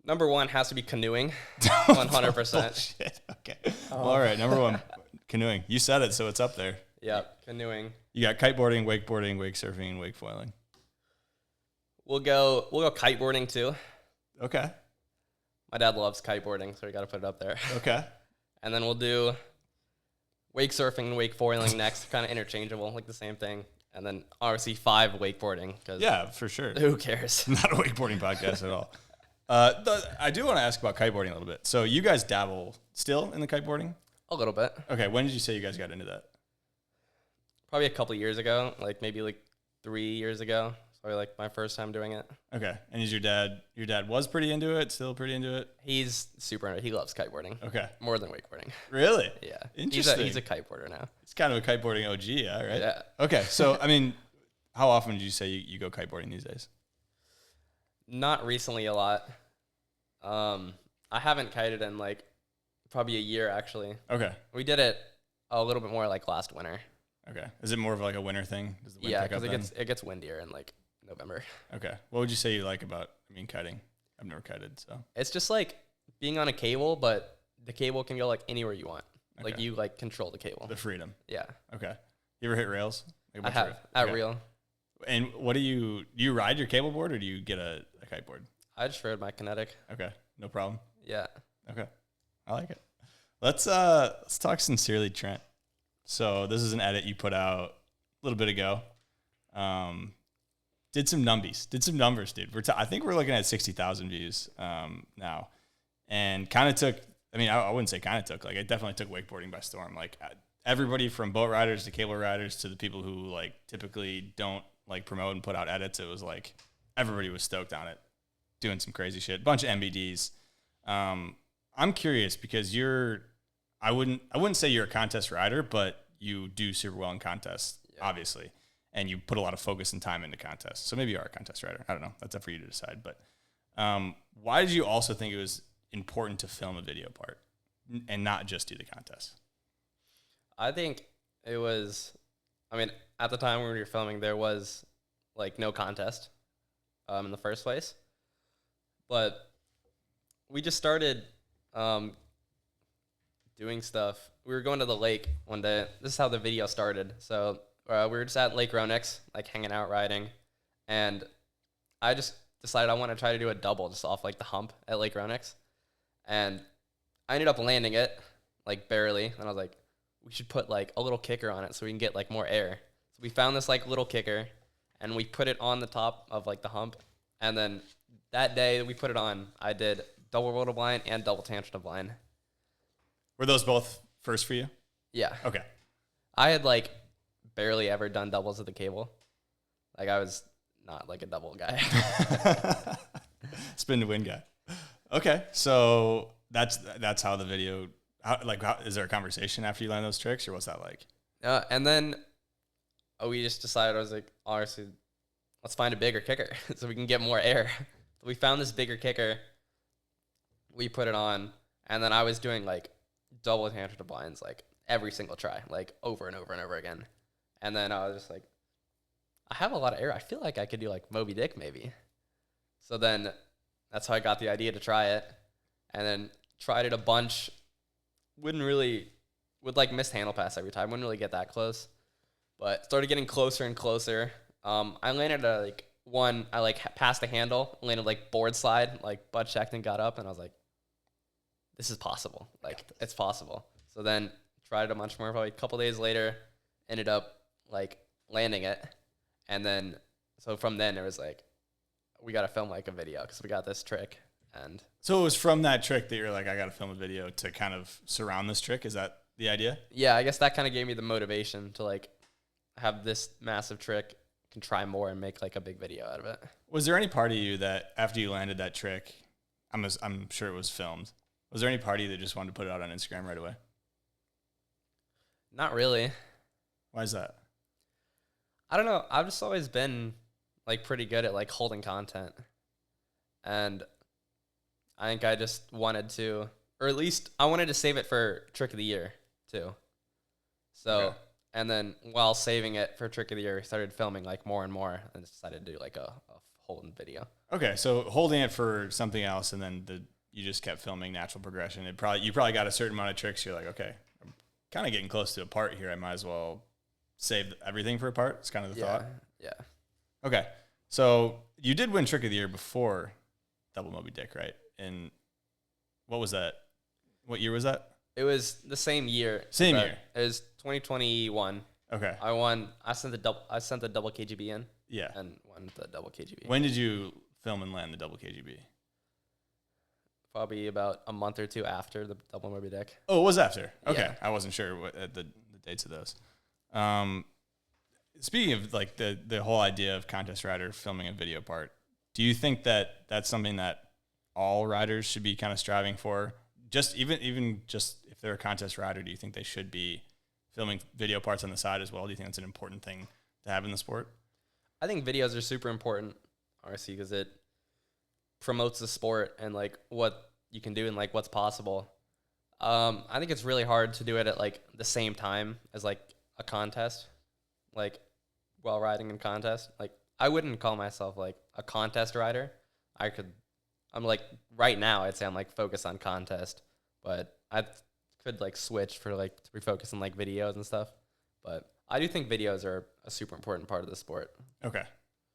Number 1 has to be canoeing. 100%. Bullshit. Okay. All right. Number 1, canoeing. You said it, so it's up there. Yep. Canoeing. You got kiteboarding, wakeboarding, wake surfing, and wake foiling. We'll go kiteboarding too. Okay. My dad loves kiteboarding, so we got to put it up there. Okay. And then we'll do wake surfing and wake foiling next, kind of interchangeable, like the same thing. And then obviously 5 wakeboarding. Cause Yeah, for sure. who cares? Not a wakeboarding podcast at all. I do want to ask about kiteboarding a little bit. So you guys dabble still in the kiteboarding? A little bit. Okay. When did you say you guys got into that? Probably a couple years ago, like maybe like 3 years ago. Probably like my first time doing it. Okay. And is your dad was pretty into it, still pretty into it? He's super into it. He loves kiteboarding. Okay. More than wakeboarding. Really? Yeah. Interesting. He's a kiteboarder now. It's kind of a kiteboarding OG, yeah, right? Yeah. Okay. So, I mean, how often did you say you go kiteboarding these days? Not recently a lot. I haven't kited in like Probably a year, actually. Okay. We did it a little bit more like last winter. Okay. Is it more of like a winter thing? Does the wind Yeah, pick up because then? it gets windier in like November. Okay. What would you say you like about, kiting? I've never kited, so. It's just like being on a cable, but the cable can go like anywhere you want. Like Okay. you like control the cable. The freedom. Yeah. Okay. You ever hit rails? Like a I bunch of have at okay. reel. And what do you ride your cable board or do you get a kiteboard? I just rode my kinetic. Okay. No problem. Yeah. Okay. I like it. Let's talk sincerely, Trent. So this is an edit you put out a little bit ago. Did some numbers, dude. I think we're looking at 60,000 views now, and kind of took. I wouldn't say kind of took. Like, it definitely took wakeboarding by storm. Like, everybody from boat riders to cable riders to the people who like typically don't like promote and put out edits. It was like everybody was stoked on it, doing some crazy shit. Bunch of MBDs. I'm curious because I wouldn't say you're a contest rider, but you do super well in contests, obviously. And you put a lot of focus and time into contests. So maybe you are a contest rider. I don't know. That's up for you to decide. But why did you also think it was important to film a video part and not just do the contest? I think it was, at the time when we were filming, there was like no contest in the first place. But we just started doing stuff. We were going to the lake one day. This is how the video started. So we were just at Lake Ronex, like hanging out, riding. And I just decided I want to try to do a double just off like the hump at Lake Ronex. And I ended up landing it, like barely. And I was like, we should put like a little kicker on it so we can get like more air. So we found this like little kicker and we put it on the top of like the hump. And then that day we put it on, I did double roll to blind and double tangent to blind. Were those both first for you? Yeah. Okay. I had like barely ever done doubles at the cable. Like, I was not like a double guy. Spin to win guy. Okay. So that's how the video, is there a conversation after you learn those tricks or what's that like? And then we just decided, I was like, honestly, let's find a bigger kicker so we can get more air. So we found this bigger kicker. We put it on, and then I was doing like double tangent to blinds like every single try, like over and over and over again. And then I was just like, I have a lot of air. I feel like I could do like Moby Dick maybe. So then that's how I got the idea to try it. And then tried it a bunch. Would like miss handle pass every time. Wouldn't really get that close. But started getting closer and closer. I landed at like one, I like passed the handle, landed like board slide, like butt checked and got up. And I was like, this is possible. Like, it's possible. So then tried it a bunch more. Probably a couple days later, ended up like landing it. And then, so from then it was like, we got to film like a video because we got this trick. And so it was from that trick that you're like, I got to film a video to kind of surround this trick. Is that the idea? Yeah, I guess that kind of gave me the motivation to like have this massive trick, can try more and make like a big video out of it. Was there any part of you that after you landed that trick, I'm sure it was filmed. Was there any part of you that just wanted to put it out on Instagram right away? Not really. Why is that? I don't know. I've just always been like pretty good at like holding content. And I think I just wanted to, or at least I wanted to save it for Trick of the Year too. So, okay. And then while saving it for Trick of the Year, I started filming like more and more and decided to do like a holding video. Okay. So holding it for something else and then you just kept filming natural progression. You probably got a certain amount of tricks. You're like, okay, I'm kind of getting close to a part here. I might as well save everything for a part. It's kind of the thought. Yeah. Okay. So you did win Trick of the Year before Double Moby Dick, right? And what was that? What year was that? It was the same year. Same year. It was 2021. Okay. I won. I sent the double KGB in. Yeah. And won the double KGB. When did you film and land the double KGB? Probably about a month or two after the Double Moby Dick. Oh, it was after. Okay. Yeah. I wasn't sure what the dates of those. Speaking of like the whole idea of contest rider filming a video part, do you think that that's something that all riders should be kind of striving for? Just even just if they're a contest rider, do you think they should be filming video parts on the side as well? Do you think that's an important thing to have in the sport? I think videos are super important, honestly, because it promotes the sport and like what you can do and like what's possible. I think it's really hard to do it at like the same time as like a contest, like while riding in contest. Like I wouldn't call myself like a contest rider. I'm like right now I'd say I'm like focused on contest, but I could like switch for like to be focused on like videos and stuff. But I do think videos are a super important part of the sport. Okay.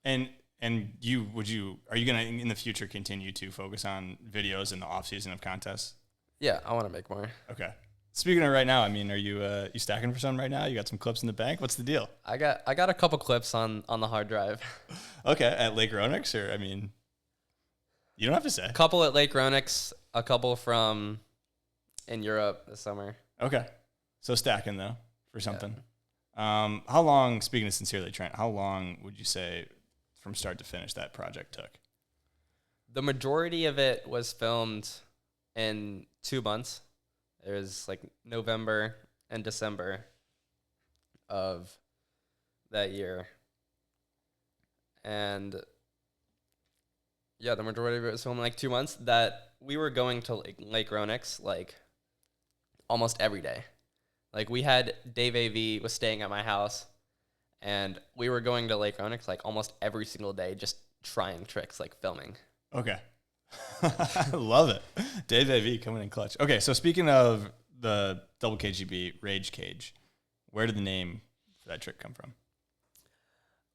And are you going to in the future continue to focus on videos in the off season of contests? Yeah, I want to make more. Okay. Speaking of right now, I mean, are you stacking for some right now? You got some clips in the bank? What's the deal? I got a couple clips on the hard drive. Okay, at Lake Ronix, or I mean, you don't have to say. A couple at Lake Ronix, a couple from in Europe this summer. Okay, so stacking though for something. Yeah. How long? Speaking of sincerely, Trent, how long would you say from start to finish that project took? The majority of it was filmed in 2 months. It was like November and December of that year. And yeah, the majority of it was filmed in like 2 months. That we were going to Lake Ronix like almost every day. Like we had Dave AV was staying at my house, and we were going to Lake Ronix like almost every single day, just trying tricks, like filming. Okay. I love it. Dave AV coming in clutch. Okay, so speaking of the double KGB Rage Cage, where did the name for that trick come from?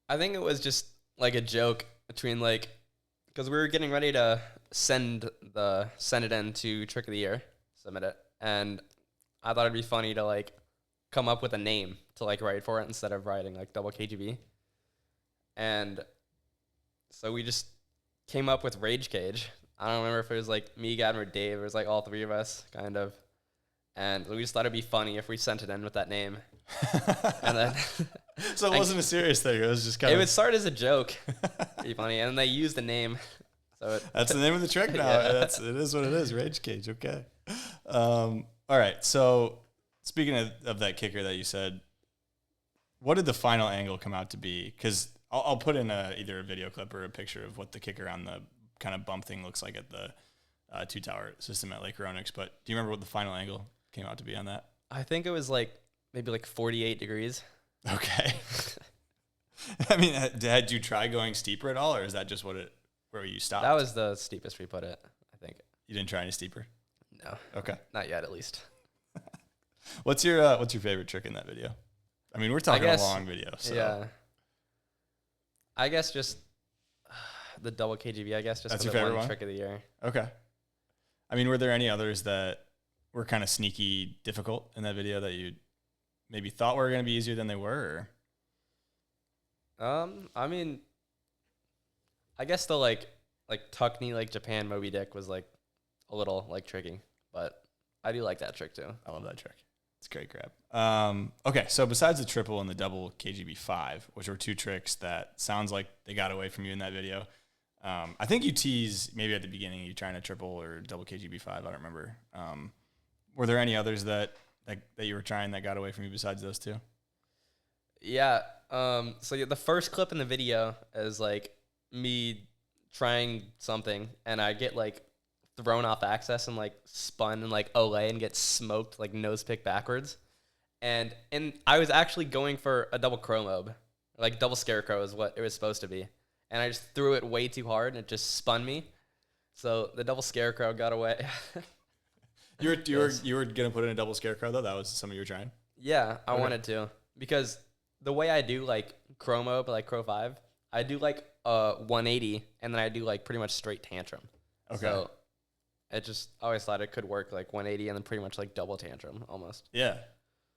I think it was just like a joke between like, because we were getting ready to send it in to Trick of the Year, submit it, and I thought it'd be funny to like come up with a name to like write for it instead of writing like double KGB. And so we just came up with Rage Cage. I don't remember if it was like me, Gavin, or Dave. It was like all three of us, kind of. And we just thought it'd be funny if we sent it in with that name. And then so it wasn't a serious thing. It was just kind of. It would start as a joke. Be funny, and then they used the name. So that's the name of the trick now. Yeah. It is what it is. Rage Cage. Okay. All right. So speaking of that kicker that you said, what did the final angle come out to be? Because I'll put in either a video clip or a picture of what the kicker on the kind of bump thing looks like at the two tower system at Lake Ronix. But do you remember what the final angle came out to be on that? I think it was like maybe like 48 degrees. Okay. I mean, had you tried going steeper at all, or is that just where you stopped? That was the steepest we put it, I think. You didn't try any steeper? No. Okay. Not yet, at least. What's your favorite trick in that video? I mean, we're talking a long video, so. Yeah. I guess just the double KGB, I guess, just that's for your the favorite one one? trick of the year. Okay. I mean, were there any others that were kind of sneaky difficult in that video that you maybe thought were going to be easier than they were? I mean, I guess the like tuck knee, like Japan Moby Dick was like a little like tricky, but I do like that trick too. I love that trick. It's a great grab. Okay, so besides the triple and the double KGB 5, which were two tricks that sounds like they got away from you in that video, I think you tease maybe at the beginning you trying to triple or double KGB 5. I don't remember. Were there any others that you were trying that got away from you besides those two? Yeah. So yeah, the first clip in the video is like me trying something, and I get like thrown off access and like spun and like Olay and get smoked like nose pick backwards. And I was actually going for a double chromobe, like double scarecrow is what it was supposed to be. And I just threw it way too hard and it just spun me. So the double scarecrow got away. You were gonna put in a double scarecrow though? That was something you were trying? Yeah, I wanted to. Because the way I do like chromobe, like Crow 5, I do like 180 and then I do like pretty much straight tantrum. Okay. So I always thought it could work like 180 and then pretty much like double tantrum almost. Yeah.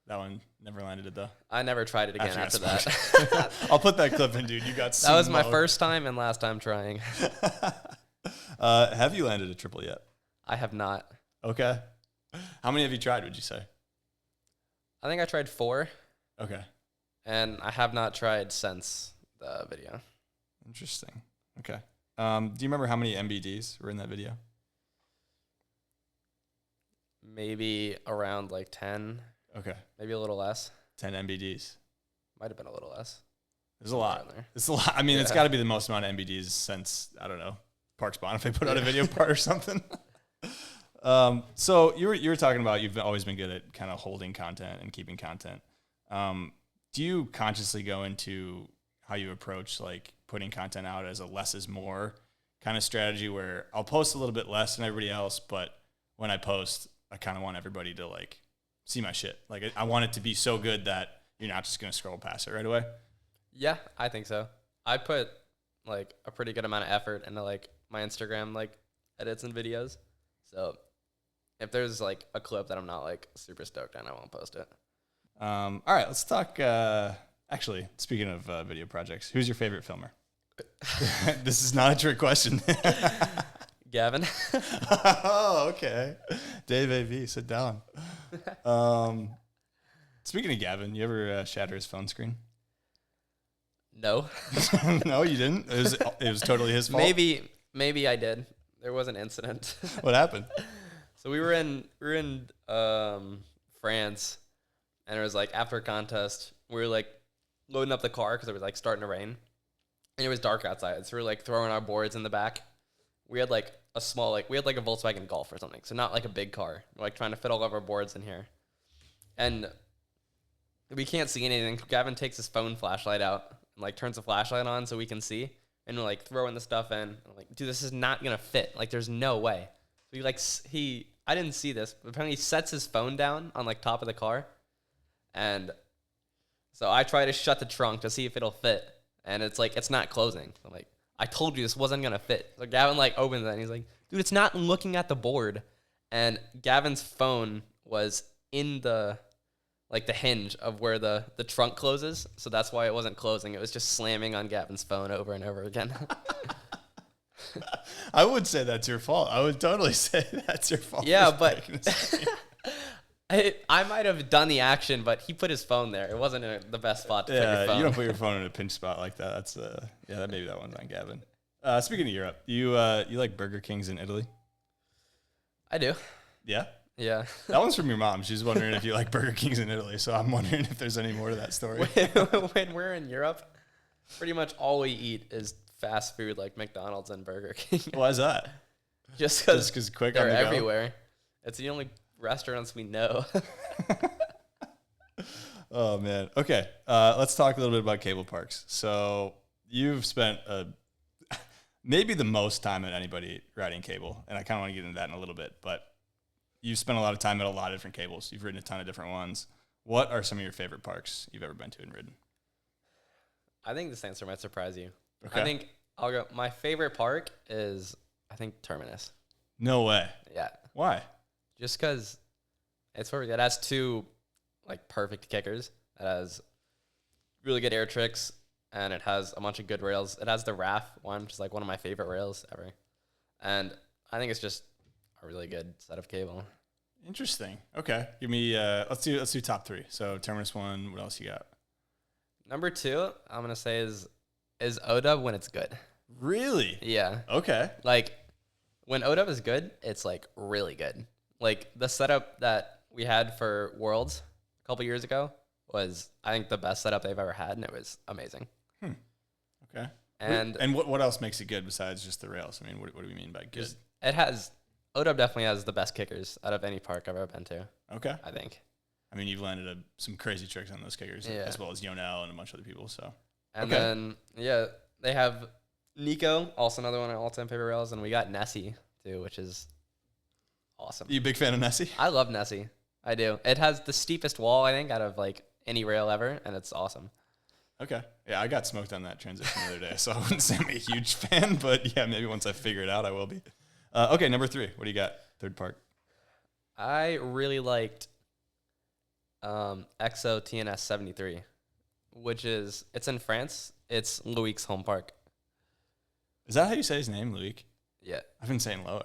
That one never landed it though. I never tried it again after that. I'll put that clip in, dude. You got that was my first time and last time trying. Have you landed a triple yet? I have not. Okay. How many have you tried, would you say? I think I tried 4. Okay. And I have not tried since the video. Interesting. Okay. Do you remember how many MBDs were in that video? Maybe around like 10. Okay. Maybe a little less. 10 MBDs. Might have been a little less. There's a lot. It's a lot. I mean, it's got to be the most amount of MBDs since, I don't know, Park Spawn if they put out a video part or something. So you were talking about you've always been good at kind of holding content and keeping content. Do you consciously go into how you approach like putting content out as a less is more kind of strategy where I'll post a little bit less than everybody else, but when I post, I kind of want everybody to like see my shit. Like I want it to be so good that you're not just going to scroll past it right away. Yeah, I think so. I put like a pretty good amount of effort into like my Instagram like edits and videos. So if there's like a clip that I'm not like super stoked on, I won't post it. All right, let's talk. Actually, speaking of video projects, who's your favorite filmer? This is not a trick question. Gavin. Oh, okay. Dave AV, sit down. Speaking of Gavin, you ever shatter his phone screen? No. No, you didn't. It was totally his fault. Maybe I did. There was an incident. What happened? So we were in France, and it was like after a contest, we were like loading up the car because it was like starting to rain, and it was dark outside. So we were like throwing our boards in the back. We had like a Volkswagen Golf or something, so not like a big car. We're like trying to fit all of our boards in here, and we can't see anything. Gavin takes his phone flashlight out and like turns the flashlight on so we can see, and we're like throwing the stuff in. I'm like, dude, this is not gonna fit. Like, there's no way. So I didn't see this, but apparently he sets his phone down on like top of the car, and so I try to shut the trunk to see if it'll fit, and it's like it's not closing. I'm like, I told you this wasn't gonna fit. So Gavin like opens it and he's like, dude, it's not looking at the board, and Gavin's phone was in the hinge of where the trunk closes, so that's why it wasn't closing. It was just slamming on Gavin's phone over and over again. I would say that's your fault. I would totally say that's your fault. Yeah, but I might have done the action, but he put his phone there. It wasn't in the best spot to put your phone. You don't put your phone in a pinch spot like that. That's maybe that one's on Gavin. Speaking of Europe, you like Burger Kings in Italy? I do. Yeah? Yeah. That one's from your mom. She's wondering if you like Burger Kings in Italy, so I'm wondering if there's any more to that story. When we're in Europe, pretty much all we eat is fast food like McDonald's and Burger King. Why is that? Just because quick they're on the go? everywhere. It's the only restaurants we know. Oh, man. Okay, let's talk a little bit about cable parks. So you've spent maybe the most time at anybody riding cable, and I kind of want to get into that in a little bit, but you've spent a lot of time at a lot of different cables. You've ridden a ton of different ones. What are some of your favorite parks you've ever been to and ridden? I think this answer might surprise you. Okay. I think I'll go. My favorite park is, I think, Terminus. No way. Yeah. Why? Just because it's where it has two like perfect kickers. It has really good air tricks, and it has a bunch of good rails. It has the RAF one, which is like one of my favorite rails ever. And I think it's just a really good set of cable. Interesting. Okay. Give me let's do top three. So Terminus 1, what else you got? Number 2, I'm gonna say is OW when it's good. Really? Yeah. Okay. Like when OW is good, it's like really good. Like the setup that we had for Worlds a couple years ago was, I think, the best setup they've ever had, and it was amazing. Okay. And what else makes it good besides just the rails? I mean, what do we mean by good? OW definitely has the best kickers out of any park I've ever been to. Okay. I think. I mean, you've landed some crazy tricks on those kickers, as well as Yonel and a bunch of other people. So. And then they have Nico, also another one of my all-time favorite rails, and we got Nessie too, which is awesome. You a big fan of Nessie? I love Nessie. I do. It has the steepest wall, I think, out of like any rail ever, and it's awesome. Okay. Yeah, I got smoked on that transition the other day, so I wouldn't say I'm a huge fan, but yeah, maybe once I figure it out, I will be. Okay, number 3. What do you got? Third park. I really liked EXO TNS 73, it's in France. It's Loic's home park. Is that how you say his name, Loic? Yeah. I've been saying Loic.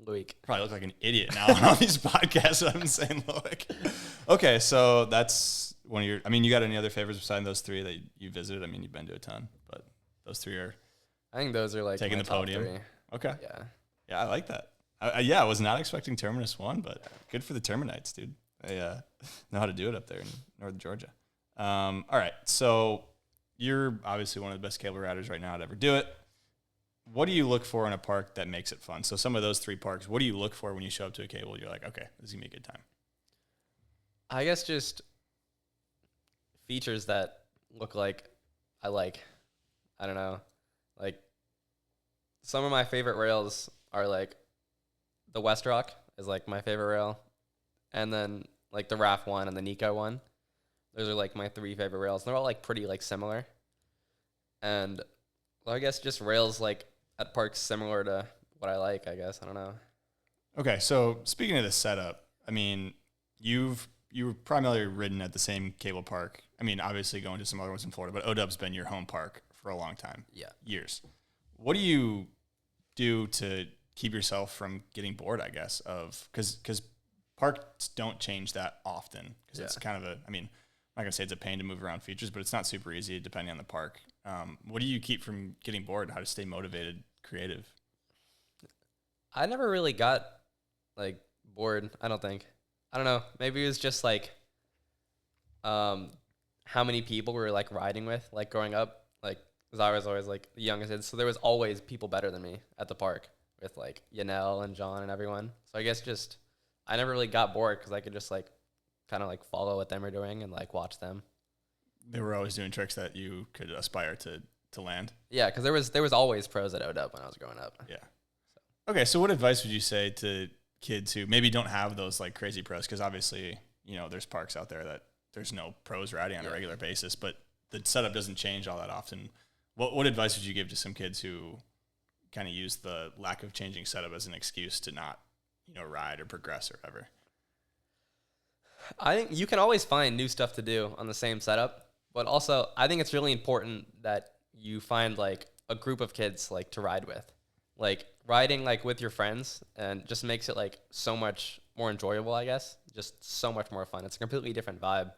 Loic. Probably look like an idiot now on all these podcasts. I've been saying Loic. Okay, so that's one of your. I mean, you got any other favorites besides those 3 that you visited? I mean, you've been to a ton, but those 3 are. I think those are like taking my the top podium. 3. Okay. Yeah. Yeah, I like that. I was not expecting Terminus 1, but good for the Terminites, dude. They know how to do it up there in Northern Georgia. All right, so you're obviously one of the best cable riders right now to ever do it. what do you look for in a park that makes it fun? So some of those 3 parks, what do you look for when you show up to a cable? You're like, okay, this is gonna be a good time. I guess just features that look like I like. I don't know. Like, some of my favorite rails are like the West Rock is like my favorite rail, and then like the Raft one and the Nico one. Those are like my 3 favorite rails. They're all like pretty like similar, and well, I guess just rails like at parks similar to what I like. I guess I don't know. Okay, so speaking of the setup, I mean, you've primarily ridden at the same cable park. I mean, obviously going to some other ones in Florida, but OW's been your home park for a long time. Yeah. Years. What do you do to keep yourself from getting bored, I guess, of, because parks don't change that often, because it's kind of I mean, I'm not going to say it's a pain to move around features, but it's not super easy depending on the park. What do you keep from getting bored? How to stay motivated, creative? I never really got like bored. I don't think. I don't know. Maybe it was just like, how many people we were like riding with, like growing up. Like, because I was always like the youngest kid, so there was always people better than me at the park with like Yonel and John and everyone. So I guess just I never really got bored because I could just like kind of like follow what them are doing and like watch them. They were always doing tricks that you could aspire to land. Yeah, because there was always pros at OW when I was growing up. Yeah. Okay, so what advice would you say to kids who maybe don't have those like crazy pros? Because obviously, you know, there's parks out there that there's no pros riding on a regular basis, but the setup doesn't change all that often. What advice would you give to some kids who kind of use the lack of changing setup as an excuse to not, you know, ride or progress or whatever? I think you can always find new stuff to do on the same setup, but also I think it's really important that you find like a group of kids like to ride with. Like riding like with your friends and just makes it like so much more enjoyable, I guess. Just so much more fun. It's a completely different vibe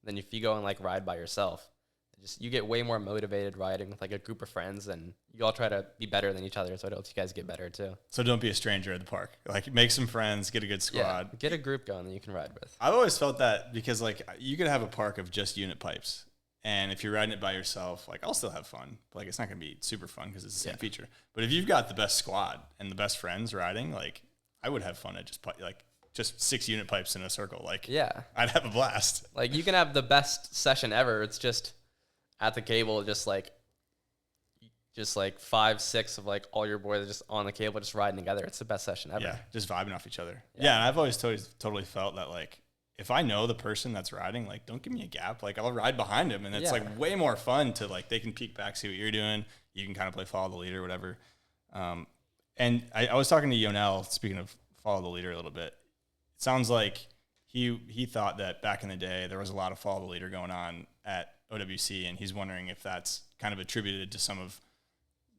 than if you go and like ride by yourself. Just you get way more motivated riding with like a group of friends, and you all try to be better than each other, so it helps you guys get better too. So don't be a stranger at the park. Like make some friends, get a good squad. Yeah, get a group going that you can ride with. I've always felt that because like you could have a park of just unit pipes, and if you're riding it by yourself, like I'll still have fun, but like it's not gonna be super fun because it's the same feature. But if you've got the best squad and the best friends riding, like I would have fun at just 6 unit pipes in a circle. Like I'd have a blast. Like you can have the best session ever. It's just at the cable, just like 5, 6 of like all your boys just on the cable, just riding together. It's the best session ever. Yeah, just vibing off each other. Yeah, and I've always totally felt that like if I know the person that's riding, like don't give me a gap. Like I'll ride behind him, and it's like way more fun to like they can peek back, see what you're doing. You can kind of play follow the leader, whatever. And I was talking to Yonel, speaking of follow the leader a little bit. It sounds like he thought that back in the day there was a lot of follow the leader going on at OWC, and he's wondering if that's kind of attributed to some of,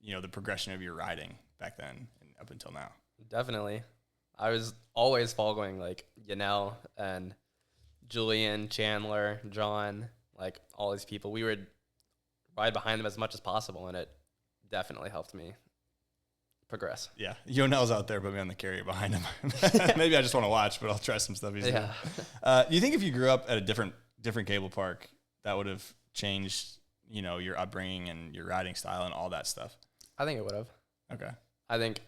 you know, the progression of your riding back then and up until now. Definitely. I was always following like Yonel and Julian, Chandler, John, like all these people. We would ride behind them as much as possible, and it definitely helped me progress. Yeah, Yonel's out there, put me on the carrier behind him. Maybe I just want to watch, but I'll try some stuff he's doing. Do you think if you grew up at a different cable park, that would have changed, you know, your upbringing and your riding style and all that stuff? I think it would have. Okay. I think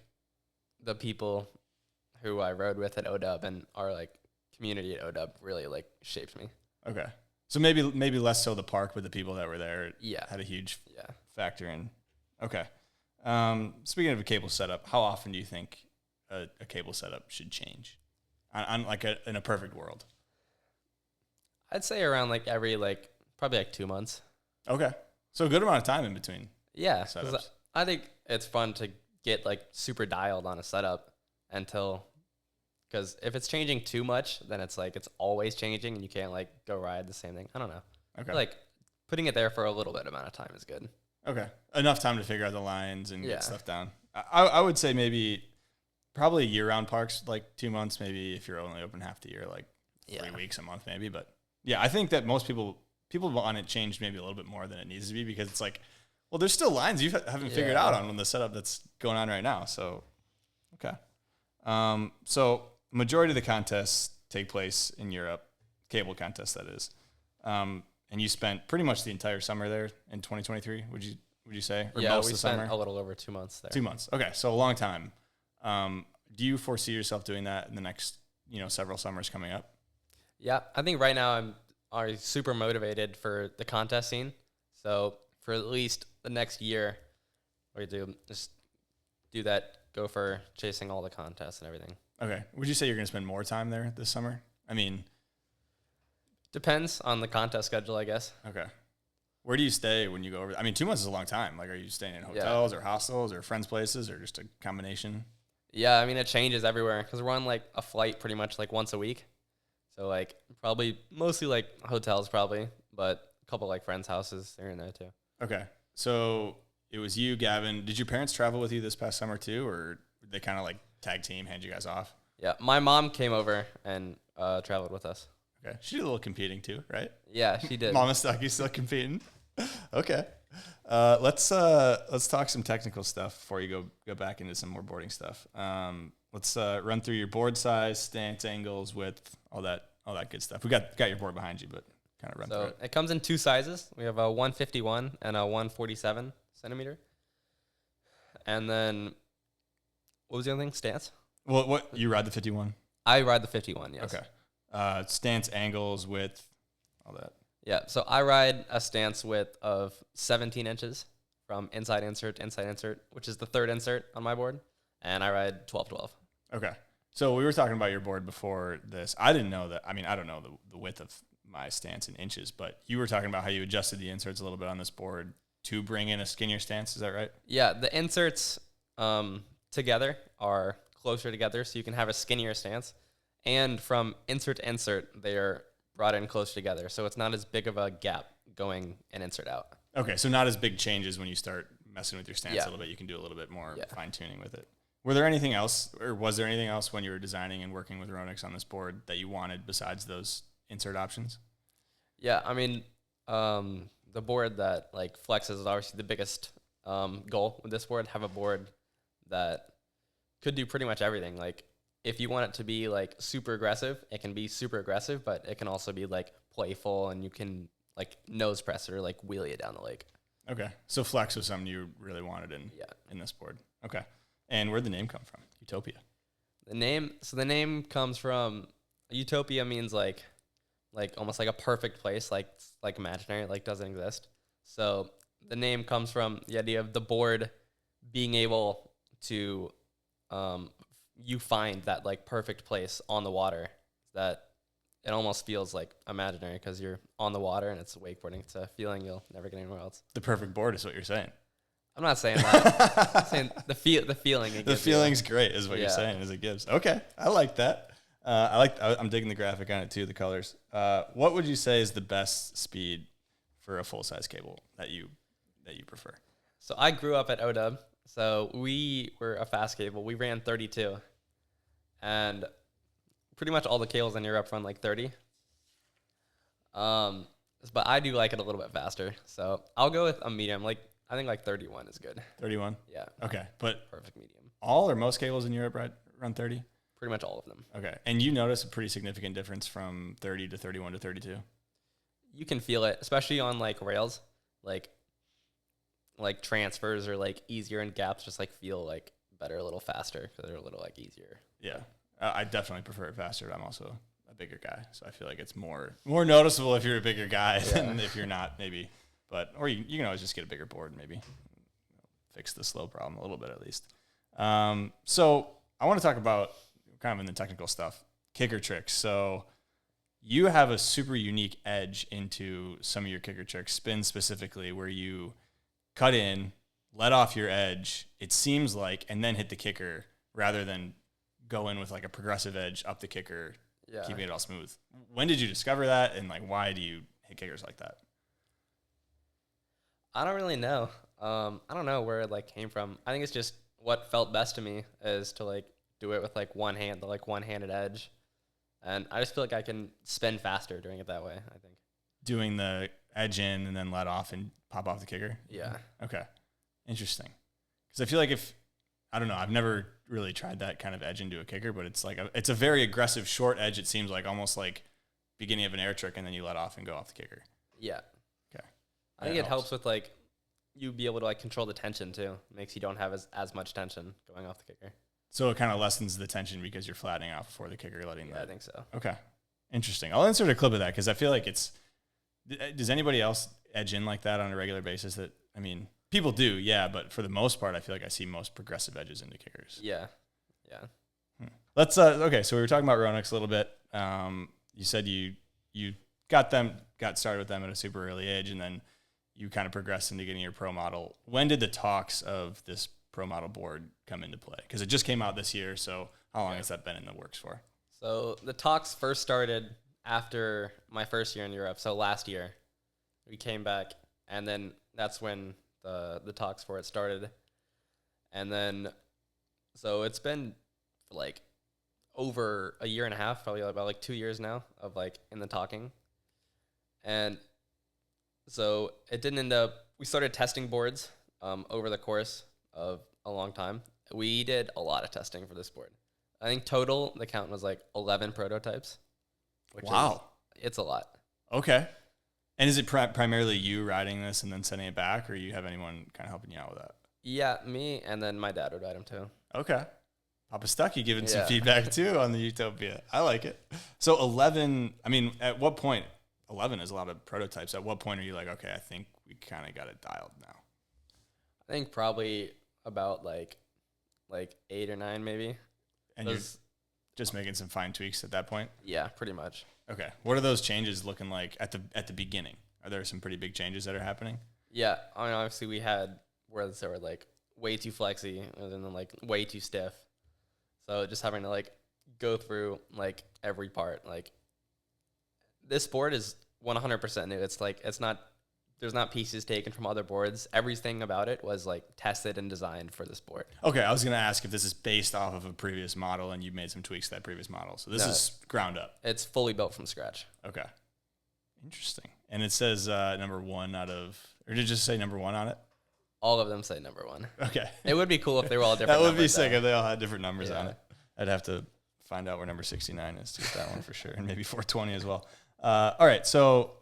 the people who I rode with at OW and our like community at OW really like shaped me. Okay. So maybe less so the park, but the people that were there had a huge factor in. Okay. Speaking of a cable setup, how often do you think a cable setup should change on like in a perfect world? I'd say around like every like probably like 2 months. Okay. So a good amount of time in between. Yeah. Setups. I think it's fun to get like super dialed on a setup because if it's changing too much, then it's like it's always changing and you can't like go ride the same thing. I don't know. Okay. Like putting it there for a little bit amount of time is good. Okay. Enough time to figure out the lines and get stuff down. I would say probably year-round parks, like 2 months, maybe if you're only open half the year, like 3 weeks, a month maybe. But yeah, I think that most people want it changed maybe a little bit more than it needs to be because it's like, well, there's still lines you haven't figured out on the setup that's going on right now. So, okay. So majority of the contests take place in Europe, cable contests that is. And you spent pretty much the entire summer there in 2023. Would would you say? Or Yeah, most we of the spent summer? a little over 2 months there. 2 months. Okay, so a long time. Do you foresee yourself doing that in the next, several summers coming up? Yeah, I think right now I'm super motivated for the contest scene. So for at least the next year, we do just do that, go for chasing all the contests and everything. Okay. Would you say you're going to spend more time there this summer? I mean, depends on the contest schedule, I guess. Okay. Where do you stay when you go over? I mean, 2 months is a long time. Like, are you staying in hotels or hostels or friends' places or just a combination? Yeah, I mean, it changes everywhere because we're on like a flight pretty much like once a week. So like probably mostly like hotels probably, but a couple like friends' houses here and there too. Okay. So it was you, Gavin. Did your parents travel with you this past summer too, or they kind of like tag team, hand you guys off? Yeah, my mom came over and traveled with us. Okay. She did a little competing too, right? Yeah, she did. Mama Stuckey still competing. Okay. Let's talk some technical stuff before you go back into some more boarding stuff. Let's run through your board size, stance, angles, width, all that good stuff. We got your board behind you, but kind of run through it. It comes in 2 sizes. We have a 151 and a 147 centimeter. And then what was the other thing? Stance? Well, what you ride the 51? I ride the 51, yes. Okay. Stance, angles, width, all that. Yeah, so I ride a stance width of 17 inches from inside insert to inside insert, which is the third insert on my board, and I ride 12-12. Okay. So we were talking about your board before this. I didn't know that. I mean, I don't know the width of my stance in inches, but you were talking about how you adjusted the inserts a little bit on this board to bring in a skinnier stance. Is that right? Yeah, the inserts together are closer together, so you can have a skinnier stance. And from insert to insert, they are brought in close together, so it's not as big of a gap going and insert out. Okay, so not as big changes when you start messing with your stance Yeah. a little bit. You can do a little bit more fine tuning with it. Was there anything else when you were designing and working with Ronix on this board that you wanted besides those insert options? Yeah, I mean, the board that like flexes is obviously the biggest goal with this board. Have a board that could do pretty much everything. Like, if you want it to be like super aggressive, it can be super aggressive, but it can also be like playful, and you can like nose press it or like wheelie it down the lake. Okay, so flex was something you really wanted in this board. Okay, and where'd the name come from? Utopia. The name comes from Utopia, means like almost like a perfect place, like imaginary, like doesn't exist. So the name comes from the idea of the board being able to you find that like perfect place on the water that it almost feels like imaginary because you're on the water and it's wakeboarding. It's a feeling you'll never get anywhere else. The perfect board is what you're saying. I'm not saying that. I'm saying the feeling. It The gives feeling's great is what you're saying, as it gives. Okay, I like that. I'm digging the graphic on it too, the colors. What would you say is the best speed for a full-size cable that you prefer? So I grew up at OW. So we were a fast cable. We ran 32. And pretty much all the cables in Europe run like 30. But I do like it a little bit faster. So I'll go with a medium. Like, I think like 31 is good. 31? Yeah. Okay, but Perfect medium. all or most cables in Europe run 30? Pretty much all of them. Okay, and you notice a pretty significant difference from 30 to 31 to 32? You can feel it, especially on like rails. Like transfers are like easier, and gaps just like feel like better, a little faster because they're a little like easier. Yeah, I definitely prefer it faster. But I'm also a bigger guy, so I feel like it's more noticeable if you're a bigger guy than if you're not, maybe. But or you can always just get a bigger board, and maybe fix the slow problem a little bit at least. So I want to talk about kind of in the technical stuff, kicker tricks. So you have a super unique edge into some of your kicker tricks, spin specifically, where you cut in, let off your edge, it seems like, and then hit the kicker rather than go in with like a progressive edge up the kicker, keeping it all smooth. When did you discover that, and like why do you hit kickers like that? I don't really know. I don't know where it like came from. I think it's just what felt best to me is to like do it with like one hand, the like one-handed edge. And I just feel like I can spin faster doing it that way, I think. Doing the edge in and then let off and pop off the kicker? Yeah. Okay. Interesting. Because I feel like I don't know, I've never really tried that kind of edge into a kicker, but it's like it's a very aggressive short edge, it seems like, almost like beginning of an air trick, and then you let off and go off the kicker. Yeah. Okay. I think it helps with like you be able to like control the tension too. Makes you don't have as much tension going off the kicker. So it kind of lessens the tension because you're flattening out before the kicker, letting I think so. Okay. Interesting. I'll insert a clip of that because I feel like does anybody else edge in like that on a regular basis? That, I mean, people do, yeah, but for the most part, I feel like I see most progressive edges into kickers. Yeah. Let's, okay, so we were talking about Roanoke's a little bit. You said you got started with them at a super early age, and then you kind of progressed into getting your pro model. When did the talks of this pro model board come into play? Because it just came out this year, so how long has that been in the works for? So the talks first started after my first year in Europe. So last year we came back, and then that's when the talks for it started. And then, so it's been like over a year and a half, probably about like 2 years now of like in the talking. And so it didn't end up, we started testing boards over the course of a long time. We did a lot of testing for this board. I think total, the count was like 11 prototypes. Wow. It's a lot. Okay. And is it primarily you riding this and then sending it back, or you have anyone kind of helping you out with that? Yeah, me, and then my dad would ride them too. Okay. Papa Stuckey giving some feedback too on the Utopia. I like it. So 11, I mean, at what point, 11 is a lot of prototypes. At what point are you like, okay, I think we kind of got it dialed now? I think probably about like 8 or 9 maybe. And you're just making some fine tweaks at that point? Yeah, pretty much. Okay. What are those changes looking like at the beginning? Are there some pretty big changes that are happening? Yeah, I mean, obviously we had where they were like way too flexy and then like way too stiff. So just having to like go through like every part. Like this board is 100% new. It's like there's not pieces taken from other boards. Everything about it was like tested and designed for this board. Okay, I was going to ask if this is based off of a previous model and you made some tweaks to that previous model. So this is ground up. It's fully built from scratch. Okay. Interesting. And it says number 1 out of, or did it just say number 1 on it? All of them say number 1. Okay. It would be cool if they were all different. That would be numbers, sick though. if they all had different numbers on it. I'd have to find out where number 69 is to get that one for sure, and maybe 420 as well. All right, so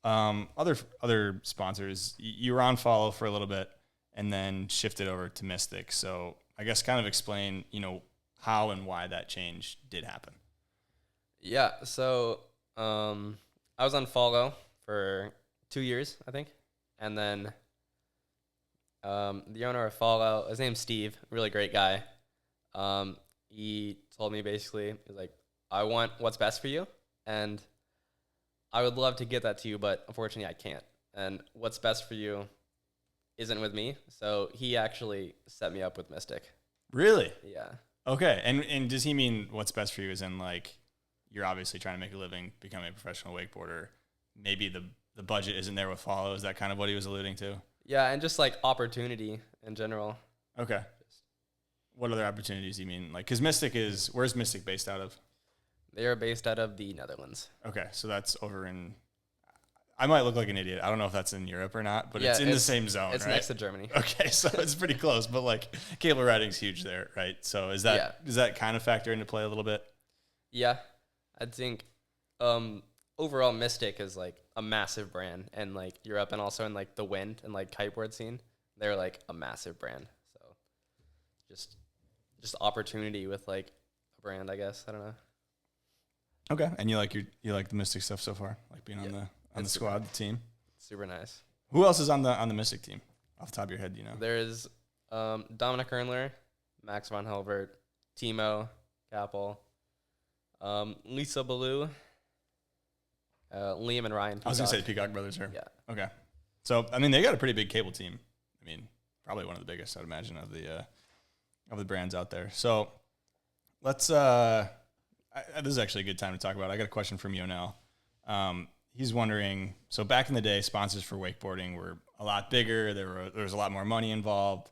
other sponsors, you were on Follow for a little bit, and then shifted over to Mystic. So I guess kind of explain, how and why that change did happen. Yeah, so I was on Follow for 2 years, I think, and then the owner of Follow, his name's Steve, really great guy. He told me basically, he's like, I want what's best for you, and I would love to get that to you, but unfortunately I can't. And what's best for you isn't with me, so he actually set me up with Mystic. Really? Yeah. Okay, and does he mean what's best for you as in like you're obviously trying to make a living, become a professional wakeboarder, maybe the budget isn't there with Follow? Is that kind of what he was alluding to? Yeah, and just like opportunity in general. Okay. What other opportunities do you mean? Like, because where's Mystic based out of? They are based out of the Netherlands. Okay, so that's over in, I might look like an idiot. I don't know if that's in Europe or not, but it's in the same zone, it's right? next to Germany. Okay, so it's pretty close, but like cable riding's huge there, right? So does that kind of factor into play a little bit? Yeah, I think overall Mystic is like a massive brand, and like Europe and also in like the wind and like kiteboard scene, they're like a massive brand. So just opportunity with like a brand, I guess. I don't know. Okay, and you like the Mystic stuff so far, like being on the squad, the team. Super nice. Who else is on the Mystic team? Off the top of your head, do you know? There's Dominic Ernler, Max von Helvert, Timo Kappel, Lisa Ballou, Liam and Ryan Peacock. I was gonna say the Peacock brothers are. Yeah. Okay. So I mean, they got a pretty big cable team. I mean, probably one of the biggest, I'd imagine, of the brands out there. So let's. This is actually a good time to talk about it. I got a question from Yonel. He's wondering, so back in the day, sponsors for wakeboarding were a lot bigger. There was a lot more money involved.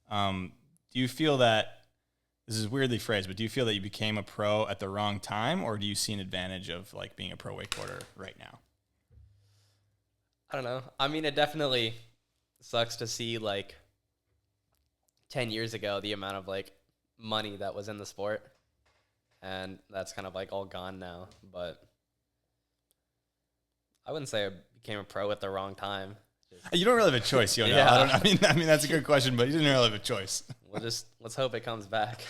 Do you feel that, this is weirdly phrased, but do you feel that you became a pro at the wrong time, or do you see an advantage of like being a pro wakeboarder right now? I don't know. I mean, it definitely sucks to see like 10 years ago the amount of like money that was in the sport. And that's kind of like all gone now. But I wouldn't say I became a pro at the wrong time. You don't really have a choice, Yonel. Yeah. I mean that's a good question, but you didn't really have a choice. Let's hope it comes back.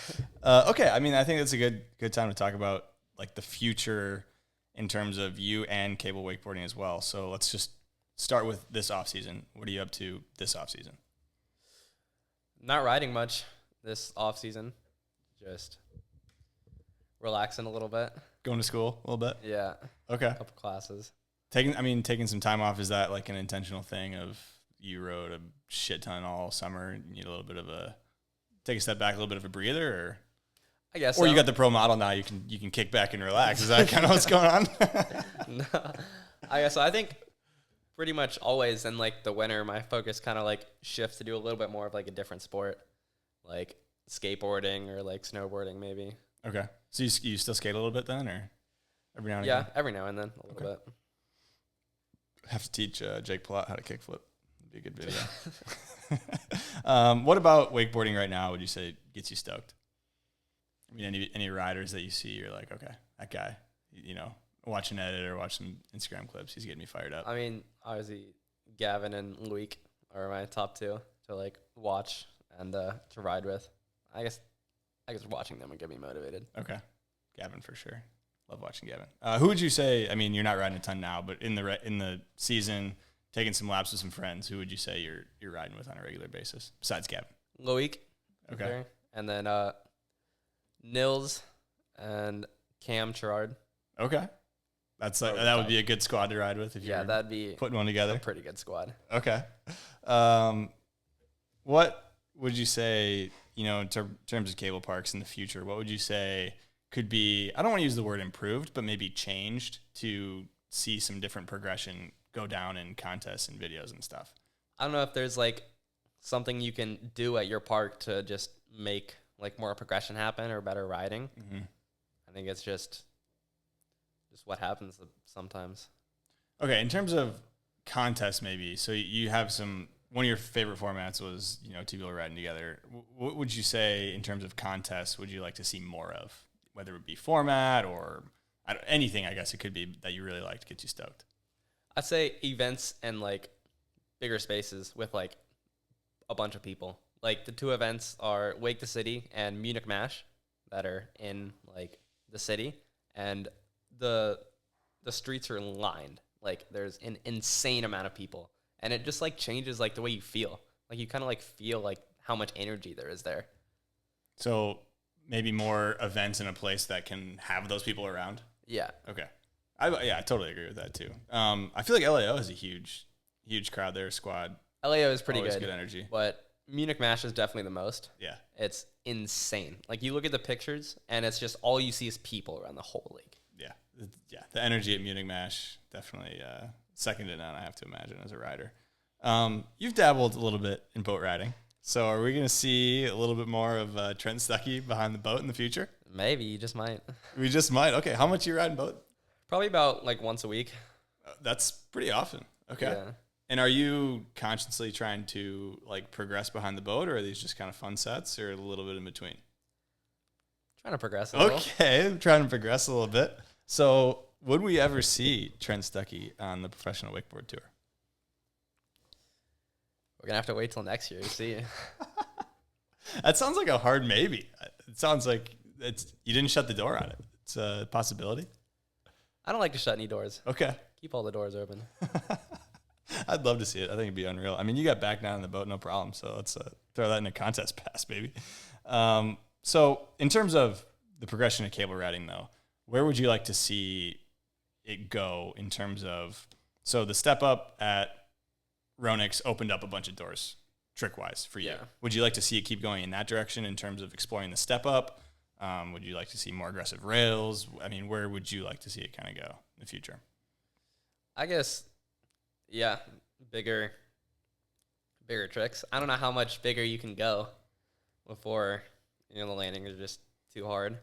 Okay, I mean I think that's a good time to talk about like the future in terms of you and cable wakeboarding as well. So let's just start with this off season. What are you up to this off season? Not riding much this off season. Just relaxing a little bit. Going to school a little bit? Yeah. Okay. A couple classes. Taking some time off, is that like an intentional thing of you rode a shit ton all summer and you need a little bit of take a step back, a little bit of a breather, or I guess or so. you got the pro model now, you can kick back and relax. Is that kind of what's going on? No. I guess so. I think pretty much always in like the winter my focus kind of like shifts to do a little bit more of like a different sport, like skateboarding or like snowboarding maybe. Okay. So you still skate a little bit then, or every now and Yeah, again? every now and then a little bit. Have to teach Jake Platt how to kickflip. It'd be a good video. What about wakeboarding right now would you say gets you stoked? I mean, any riders that you see, you're like, okay, that guy, watch an edit or watch some Instagram clips, he's getting me fired up. I mean, obviously Gavin and Luik are my top two to like watch and to ride with. I guess watching them would get me motivated. Okay. Gavin for sure. Love watching Gavin. Who would you say, I mean, you're not riding a ton now, but in the season, taking some laps with some friends, who would you say you're riding with on a regular basis besides Gavin? Luik. Okay. Sure. And then Nils and Cam Gerard. Okay. That's like, that would be a good squad to ride with if you're that'd be putting one together. a pretty good squad. Okay. What would you say, in terms of cable parks in the future, what would you say could be, I don't want to use the word improved, but maybe changed to see some different progression go down in contests and videos and stuff? I don't know if there's like something you can do at your park to just make like more progression happen or better riding. Mm-hmm. I think it's just what happens sometimes. Okay, in terms of contests maybe, so you have one of your favorite formats was, two people riding together. What would you say in terms of contests would you like to see more of? Whether it be format or anything, I guess it could be that you really like to get you stoked. I'd say events and like bigger spaces with like a bunch of people. Like the two events are Wake the City and Munich Mash that are in like the city, and the streets are lined. Like there's an insane amount of people, and it just like changes like the way you feel. Like you kind of like feel like how much energy there is there. So maybe more events in a place that can have those people around. Yeah. Okay. I totally agree with that too. I feel like LAO has a huge crowd there, squad. LAO is pretty Always good energy. But Munich Mash is definitely the most. Yeah. It's insane. Like you look at the pictures and it's just all you see is people around the whole league. Yeah. Yeah. The energy at Munich Mash definitely seconded on, I have to imagine, as a rider. You've dabbled a little bit in boat riding. So are we going to see a little bit more of Trent Stuckey behind the boat in the future? Maybe. You just might. We just might. Okay. How much are you riding boat? Probably about like once a week. That's pretty often. Okay. Yeah. And are you consciously trying to like progress behind the boat, or are these just kind of fun sets, or a little bit in between? Trying to progress a little. Okay. I'm trying to progress a little bit. So would we ever see Trent Stuckey on the professional wakeboard tour? We're going to have to wait till next year to see. That sounds like a hard maybe. It sounds like you didn't shut the door on it. It's a possibility. I don't like to shut any doors. Okay. Keep all the doors open. I'd love to see it. I think it'd be unreal. I mean, you got back down in the boat, no problem. So let's throw that in a contest pass, baby. So in terms of the progression of cable riding, though, where would you like to see it go in terms of, so the step up at Ronix opened up a bunch of doors trick-wise for you. Yeah. Would you like to see it keep going in that direction in terms of exploring the step up? Would you like to see more aggressive rails? I mean, where would you like to see it kind of go in the future? I guess, yeah, bigger tricks. I don't know how much bigger you can go before, the landing is just too hard.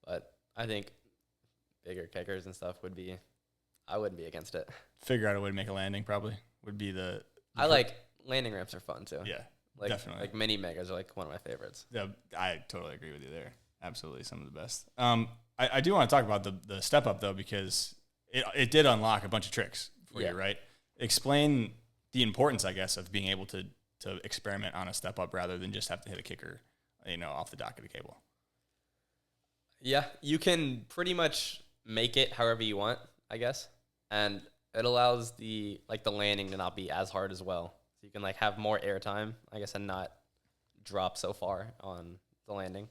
But I think bigger kickers and stuff I wouldn't be against it. Figure out a way to make a landing probably would be the I like landing ramps are fun too. Yeah, like, definitely. Like mini megas are like one of my favorites. Yeah, I totally agree with you there. Absolutely, some of the best. I do want to talk about the step up though, because it did unlock a bunch of tricks for you, right? Explain the importance, I guess, of being able to experiment on a step up rather than just have to hit a kicker, off the dock of the cable. Yeah, you can pretty much make it however you want, I guess. And it allows the landing to not be as hard as well. So you can have more air time, I guess, and not drop so far on the landing.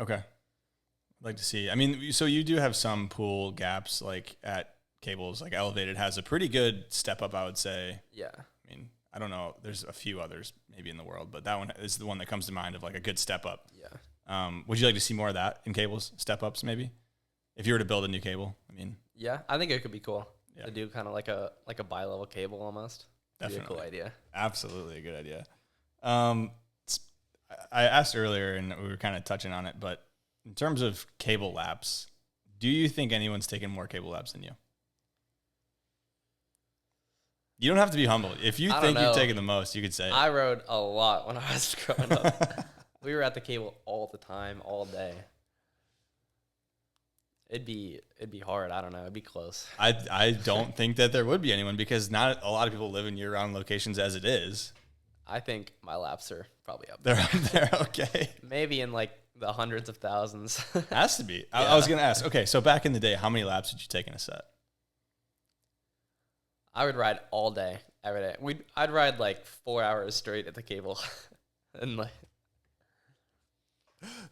Okay. I'd like to see. I mean, so you do have some pool gaps at cables, Elevated has a pretty good step up, I would say. Yeah. I mean, I don't know. There's a few others maybe in the world, but that one is the one that comes to mind of a good step up. Yeah. Would you like to see more of that in cables, step ups maybe? If you were to build a new cable, I mean. Yeah, I think it could be cool Yeah. to do kind of like a bi-level cable almost. Definitely. Be a cool idea. Absolutely a good idea. I asked earlier, and we were kind of touching on it, but in terms of cable laps, do you think anyone's taken more cable laps than you? You don't have to be humble. If you think you've taken the most, you could say it. I rode a lot when I was growing up. We were at the cable all the time, all day. It'd be hard. I don't know. It'd be close. I don't think that there would be anyone because not a lot of people live in year-round locations as it is. I think my laps are probably up. They're okay. Maybe in the hundreds of thousands. Has to be. I was going to ask, okay, so back in the day, how many laps did you take in a set? I would ride all day, every day. I'd ride 4 hours straight at the cable. And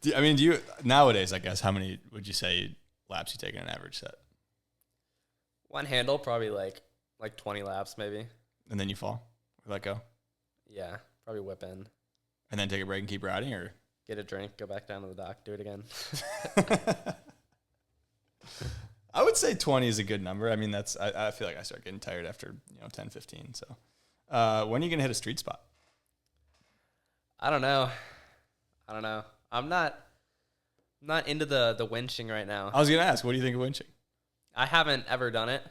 Do you nowadays, I guess, how many would you say laps you take in an average set? one handle, probably 20 laps maybe. And then you fall or let go? Yeah, probably whip in. And then take a break and keep riding, or? Get a drink, go back down to the dock, do it again. I would say 20 is a good number. I mean, I feel like I start getting tired after 10, 15. So when are you going to hit a street spot? I don't know. I'm not into the winching right now. I was going to ask, what do you think of winching? I haven't ever done it.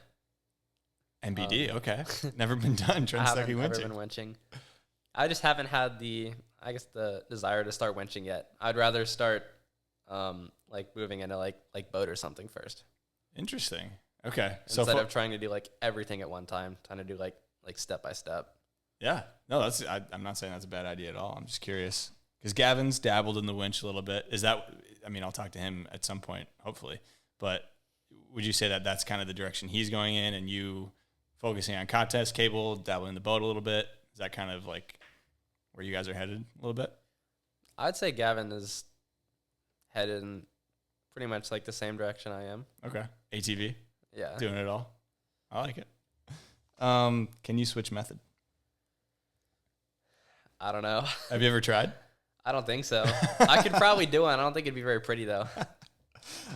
NBD, okay. Never been done. Trent Stuckey winching. I haven't ever been winching. I just haven't had the desire to start winching yet. I'd rather start moving into boat or something first. Interesting. Okay. Instead of trying to do everything at one time, trying to do step by step. Yeah. No, I'm not saying that's a bad idea at all. I'm just curious because Gavin's dabbled in the winch a little bit. I'll talk to him at some point, hopefully. But would you say that that's kind of the direction he's going in, and you focusing on contest cable, dabbling in the boat a little bit? Is that kind of where you guys are headed a little bit? I'd say Gavin is headed in pretty much the same direction I am. Okay. ATV? Yeah. Doing it all? I like it. Can you switch method? I don't know. Have you ever tried? I don't think so. I could probably do it. I don't think it'd be very pretty though.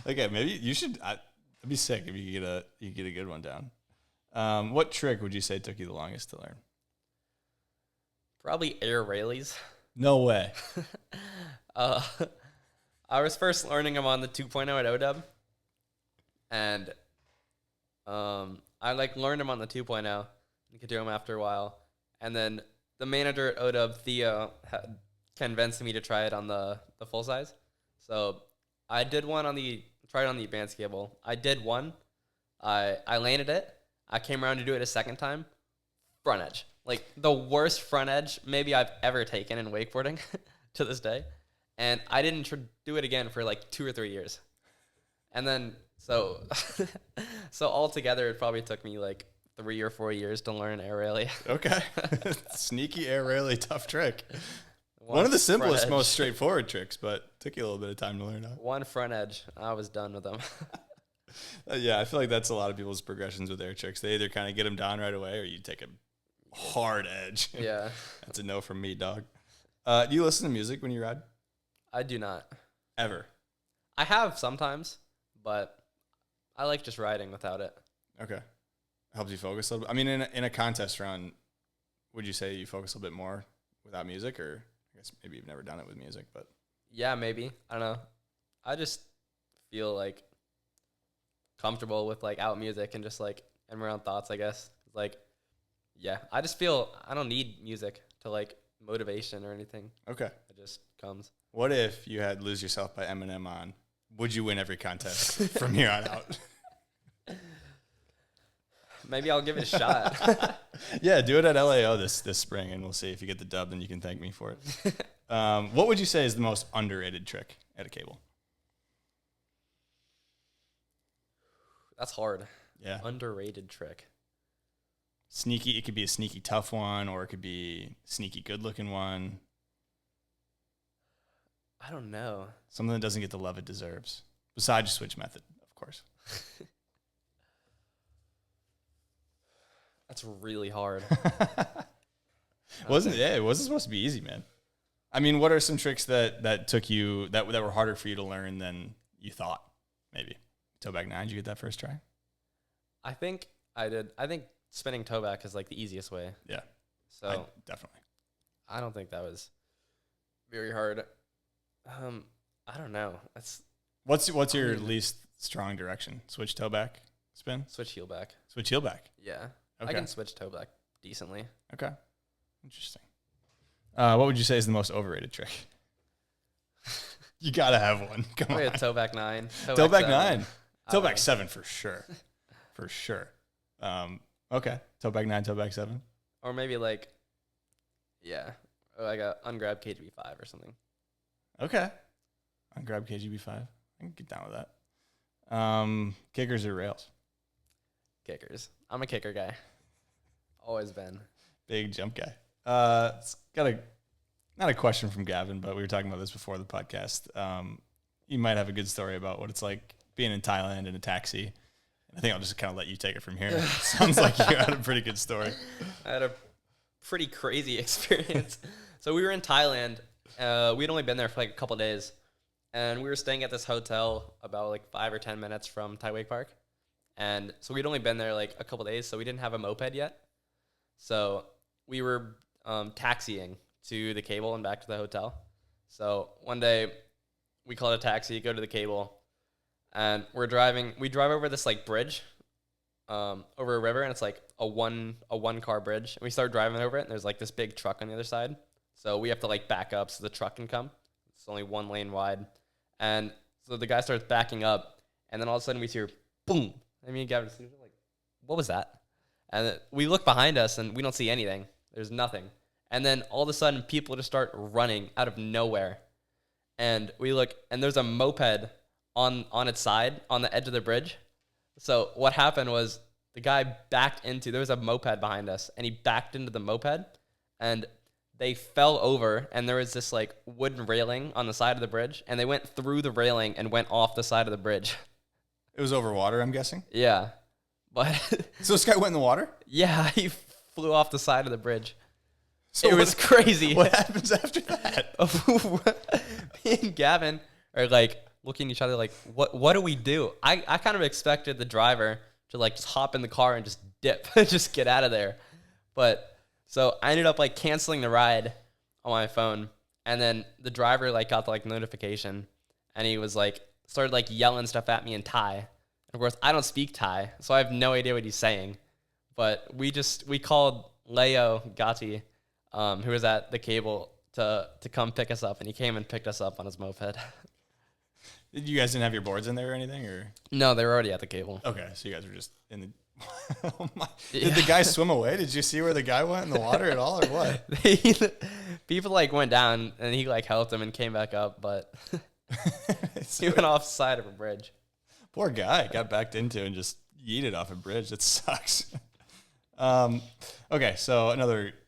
Okay, maybe you should. It'd be sick if you could get a good one down. What trick would you say took you the longest to learn? Probably air railies. No way. I was first learning them on the 2.0 at OW, and I learned them on the 2.0 and could do them after a while, and then the manager at OW, Theo, had convinced me to try it on the full size. So I did one tried it on the advanced cable. I did one. I landed it. I came around to do it a second time. Front edge. The worst front edge maybe I've ever taken in wakeboarding to this day. And I didn't do it again for 2 or 3 years. And then, so altogether, it probably took me 3 or 4 years to learn air railie. Okay. Sneaky air railie, tough trick. One of the simplest, most straightforward tricks, but took you a little bit of time to learn out. One front edge. I was done with them. Yeah, I feel like that's a lot of people's progressions with air tricks. They either kind of get them down right away or you take a hard edge. Yeah. That's a no from me, dog. Do you listen to music when you ride? I do not. Ever? I have sometimes, but I like just riding without it. Okay. Helps you focus a little bit. I mean, in a contest run, would you say you focus a little bit more without music, or I guess maybe you've never done it with music, but. Yeah, maybe. I don't know. I just feel comfortable with out music and just in my own thoughts, I guess. Yeah, I just feel I don't need music to motivation or anything. Okay. It just comes. What if you had Lose Yourself by Eminem on? Would you win every contest from here on out? Maybe I'll give it a shot. Yeah, do it at LAO this spring, and we'll see if you get the dub. Then you can thank me for it. What would you say is the most underrated trick at a cable? That's hard. Yeah, Underrated trick. sneaky. It could be a sneaky tough one, or it could be sneaky good looking one. I don't know. Something that doesn't get the love it deserves. Besides switch method, of course. That's really hard. Wasn't it wasn't supposed to be easy, man. I mean, what are some tricks that took you that were harder for you to learn than you thought? Maybe toe back 9. Did you get that first try? I think I did. I think spinning toe back is like the easiest way. Yeah. So Definitely. I don't think that was very hard. I don't know. That's What's your least strong direction? Switch toe back, spin, switch heel back. switch heel back. Yeah. Okay. I can switch toe back decently. Okay. Interesting. What would you say is the most overrated trick? You gotta have one. Come Wait, on. toe back 9. Toe back 7. 9. I Toe don't back know. 7 for sure. For sure. Okay. Toe back 9, toe back 7. Or maybe like, yeah, or like a ungrab KGB5 or something. Okay. On grab KGB5. I can get down with that. Kickers or rails? Kickers. I'm a kicker guy. Always been. Big jump guy. It's got not a question from Gavin, but we were talking about this before the podcast. You might have a good story about what it's like being in Thailand in a taxi. I think I'll just kind of let you take it from here. Sounds like you had a pretty good story. I had a pretty crazy experience. So we were in Thailand. We'd only been there for like a couple days. And we were staying at this hotel about like 5 or 10 minutes from Thai Wake Park. And so we'd only been there like a couple days, so we didn't have a moped yet. So we were taxiing to the cable and back to the hotel. So one day we called a taxi, go to the cable, and we drive over this like bridge, over a river, and it's like a one car bridge. And we start driving over it, and there's like this big truck on the other side. So we have to like back up so the truck can come. It's only 1 lane wide. And so the guy starts backing up, and then all of a sudden we hear boom. I mean, Gavin, like, what was that? And we look behind us, and we don't see anything. There's nothing. And then all of a sudden, people just start running out of nowhere. And we look, and there's a moped on its side, on the edge of the bridge. So what happened was the guy backed into, there was a moped behind us, and he backed into the moped, and they fell over, and there was this like wooden railing on the side of the bridge, and they went through the railing and went off the side of the bridge. It was over water, I'm guessing. Yeah. But So this guy went in the water? yeah, he flew off the side of the bridge. So It was crazy. What happens after that? Me and Gavin are like looking at each other like, what do we do? I kind of expected the driver to like just hop in the car and just dip, just get out of there. But so I ended up like canceling the ride on my phone, and then the driver like got the like notification, and he was like started like yelling stuff at me in Thai. And of course, I don't speak Thai, so I have no idea what he's saying. But we called Leo Gatti, who was at the cable, to come pick us up, and he came and picked us up on his moped. You guys didn't have your boards in there or anything, or? No, they were already at the cable. Okay, so you guys were just in the. Oh my! Did the guy swim away? Did you see where the guy went in the water at all, or what? People like went down, and he like helped him and came back up, but he went off the side of a bridge. Poor guy got backed into and just yeeted off a bridge. That sucks. Okay, so I don't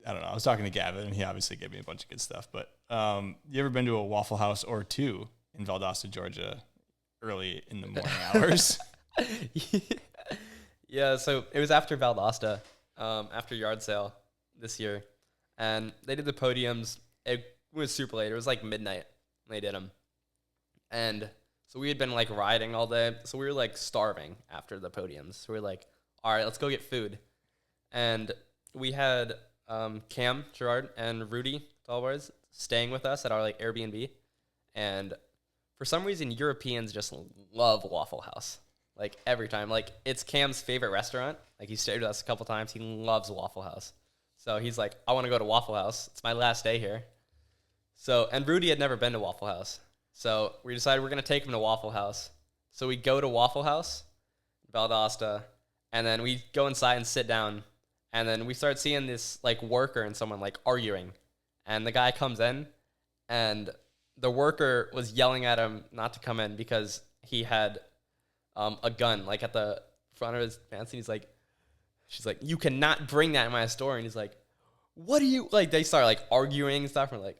know. I was talking to Gavin, and he obviously gave me a bunch of good stuff. But you ever been to a Waffle House or two in Valdosta, Georgia, early in the morning hours? Yeah, so it was after Valdosta, after yard sale this year, and they did the podiums. It was super late. It was like midnight when they did them, and so we had been like riding all day, so we were like starving after the podiums. So we were like, all right, let's go get food, and we had Cam, Gerard, and Rudy Tallboys staying with us at our like Airbnb, and for some reason Europeans just love Waffle House. Like every time, like it's Cam's favorite restaurant. Like he stayed with us a couple times. He loves Waffle House. So he's like, I want to go to Waffle House. It's my last day here. So, and Rudy had never been to Waffle House. So we decided we're going to take him to Waffle House. So we go to Waffle House, Valdosta, And then we go inside and sit down. And then we start seeing this like worker and someone like arguing. And the guy comes in, and the worker was yelling at him not to come in because he had a gun like at the front of his pants. And she's like, you cannot bring that in my store. And he's like, what do you like? They start like arguing and stuff. And we're like,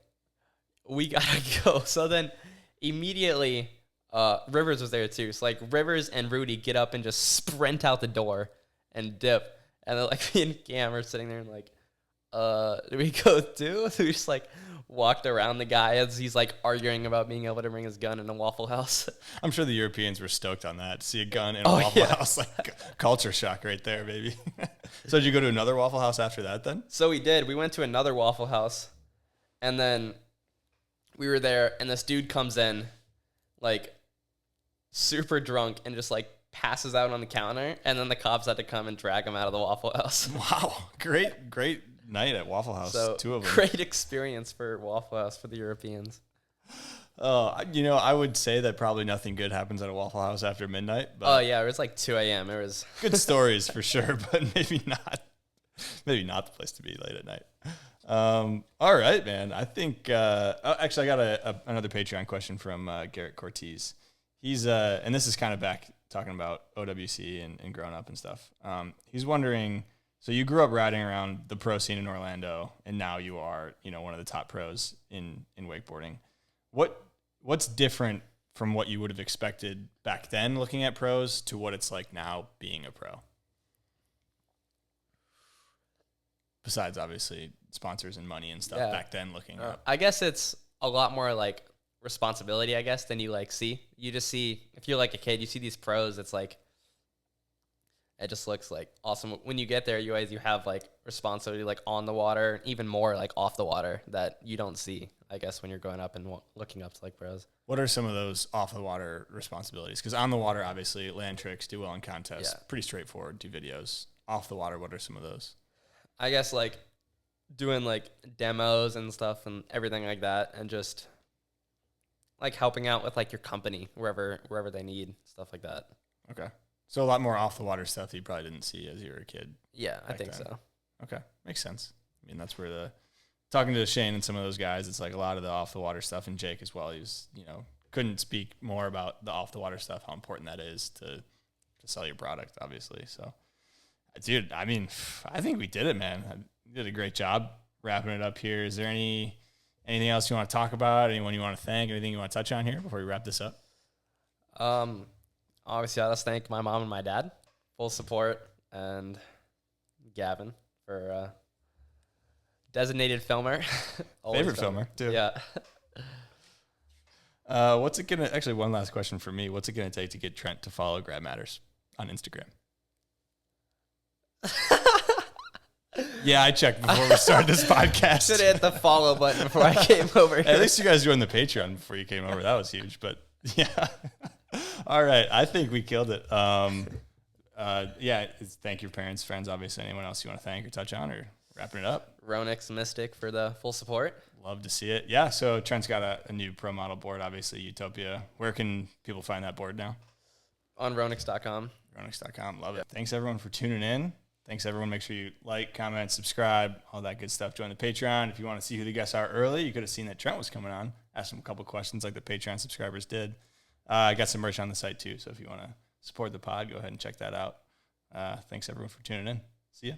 we gotta go. So then immediately, Rivers was there too. So like Rivers and Rudy get up and just sprint out the door and dip. And then like me and Cam are sitting there and like, do we go too? So we just like walked around the guy as he's like arguing about being able to bring his gun in a Waffle House. I'm sure the Europeans were stoked on that. See a gun in a Waffle House, like culture shock right there, baby. So did you go to another Waffle House after that then? So we did. We went to another Waffle House, and then we were there, and this dude comes in, like, super drunk and just, like, passes out on the counter, and then the cops had to come and drag him out of the Waffle House. Wow. Great night at Waffle House. So, two of them. Great experience for Waffle House for the Europeans. I would say that probably nothing good happens at a Waffle House after midnight. But oh, yeah, it was like 2 a.m. It was good stories for sure, but maybe not the place to be late at night. All right, man. I think actually I got another Patreon question from Garrett Cortez. He's and this is kind of back talking about OWC and growing up and stuff. He's wondering, so you grew up riding around the pro scene in Orlando, and now you are, one of the top pros in wakeboarding. What's different from what you would have expected back then looking at pros to what it's like now being a pro? Besides, obviously, sponsors and money and stuff back then looking up. I guess it's a lot more like responsibility, I guess, than you like see. You just see, if you're like a kid, you see these pros, it's like, it just looks like awesome. When you get there, you have like responsibility like on the water, even more like off the water that you don't see, I guess, when you're growing up and looking up to like pros. What are some of those off the water responsibilities? Because on the water, obviously, land tricks, do well in contests, pretty straightforward, do videos. Off the water, what are some of those? I guess like doing like demos and stuff and everything like that, and just like helping out with like your company wherever they need stuff like that. Okay. So a lot more off the water stuff that you probably didn't see as you were a kid. Yeah, I think so. Okay. Makes sense. I mean, that's where talking to Shane and some of those guys, it's like a lot of the off the water stuff, and Jake as well. He was, couldn't speak more about the off the water stuff, how important that is to sell your product, obviously. So, dude, I mean, I think we did it, man. You did a great job wrapping it up here. Is there anything else you want to talk about? Anyone you want to thank? Anything you want to touch on here before we wrap this up? Obviously, I just thank my mom and my dad, full support, and Gavin for designated filmer. Favorite filmer, too. Yeah. What's it gonna? Actually, one last question for me. What's it gonna take to get Trent to follow Grab Matters on Instagram? Yeah, I checked before we started this podcast. Should have hit the follow button before I came over here. At least you guys joined the Patreon before you came over. That was huge. But yeah. All right. I think we killed it. Thank your parents, friends, obviously. Anyone else you want to thank or touch on, or wrapping it up? Ronix Mystic for the full support. Love to see it. Yeah, so Trent's got a new pro model board, obviously, Utopia. Where can people find that board now? On Ronix.com. Ronix.com. Love it. Thanks, everyone, for tuning in. Thanks, everyone. Make sure you like, comment, subscribe, all that good stuff. Join the Patreon. If you want to see who the guests are early, you could have seen that Trent was coming on. Asked him a couple questions like the Patreon subscribers did. I got some merch on the site, too. So if you want to support the pod, go ahead and check that out. Thanks, everyone, for tuning in. See ya.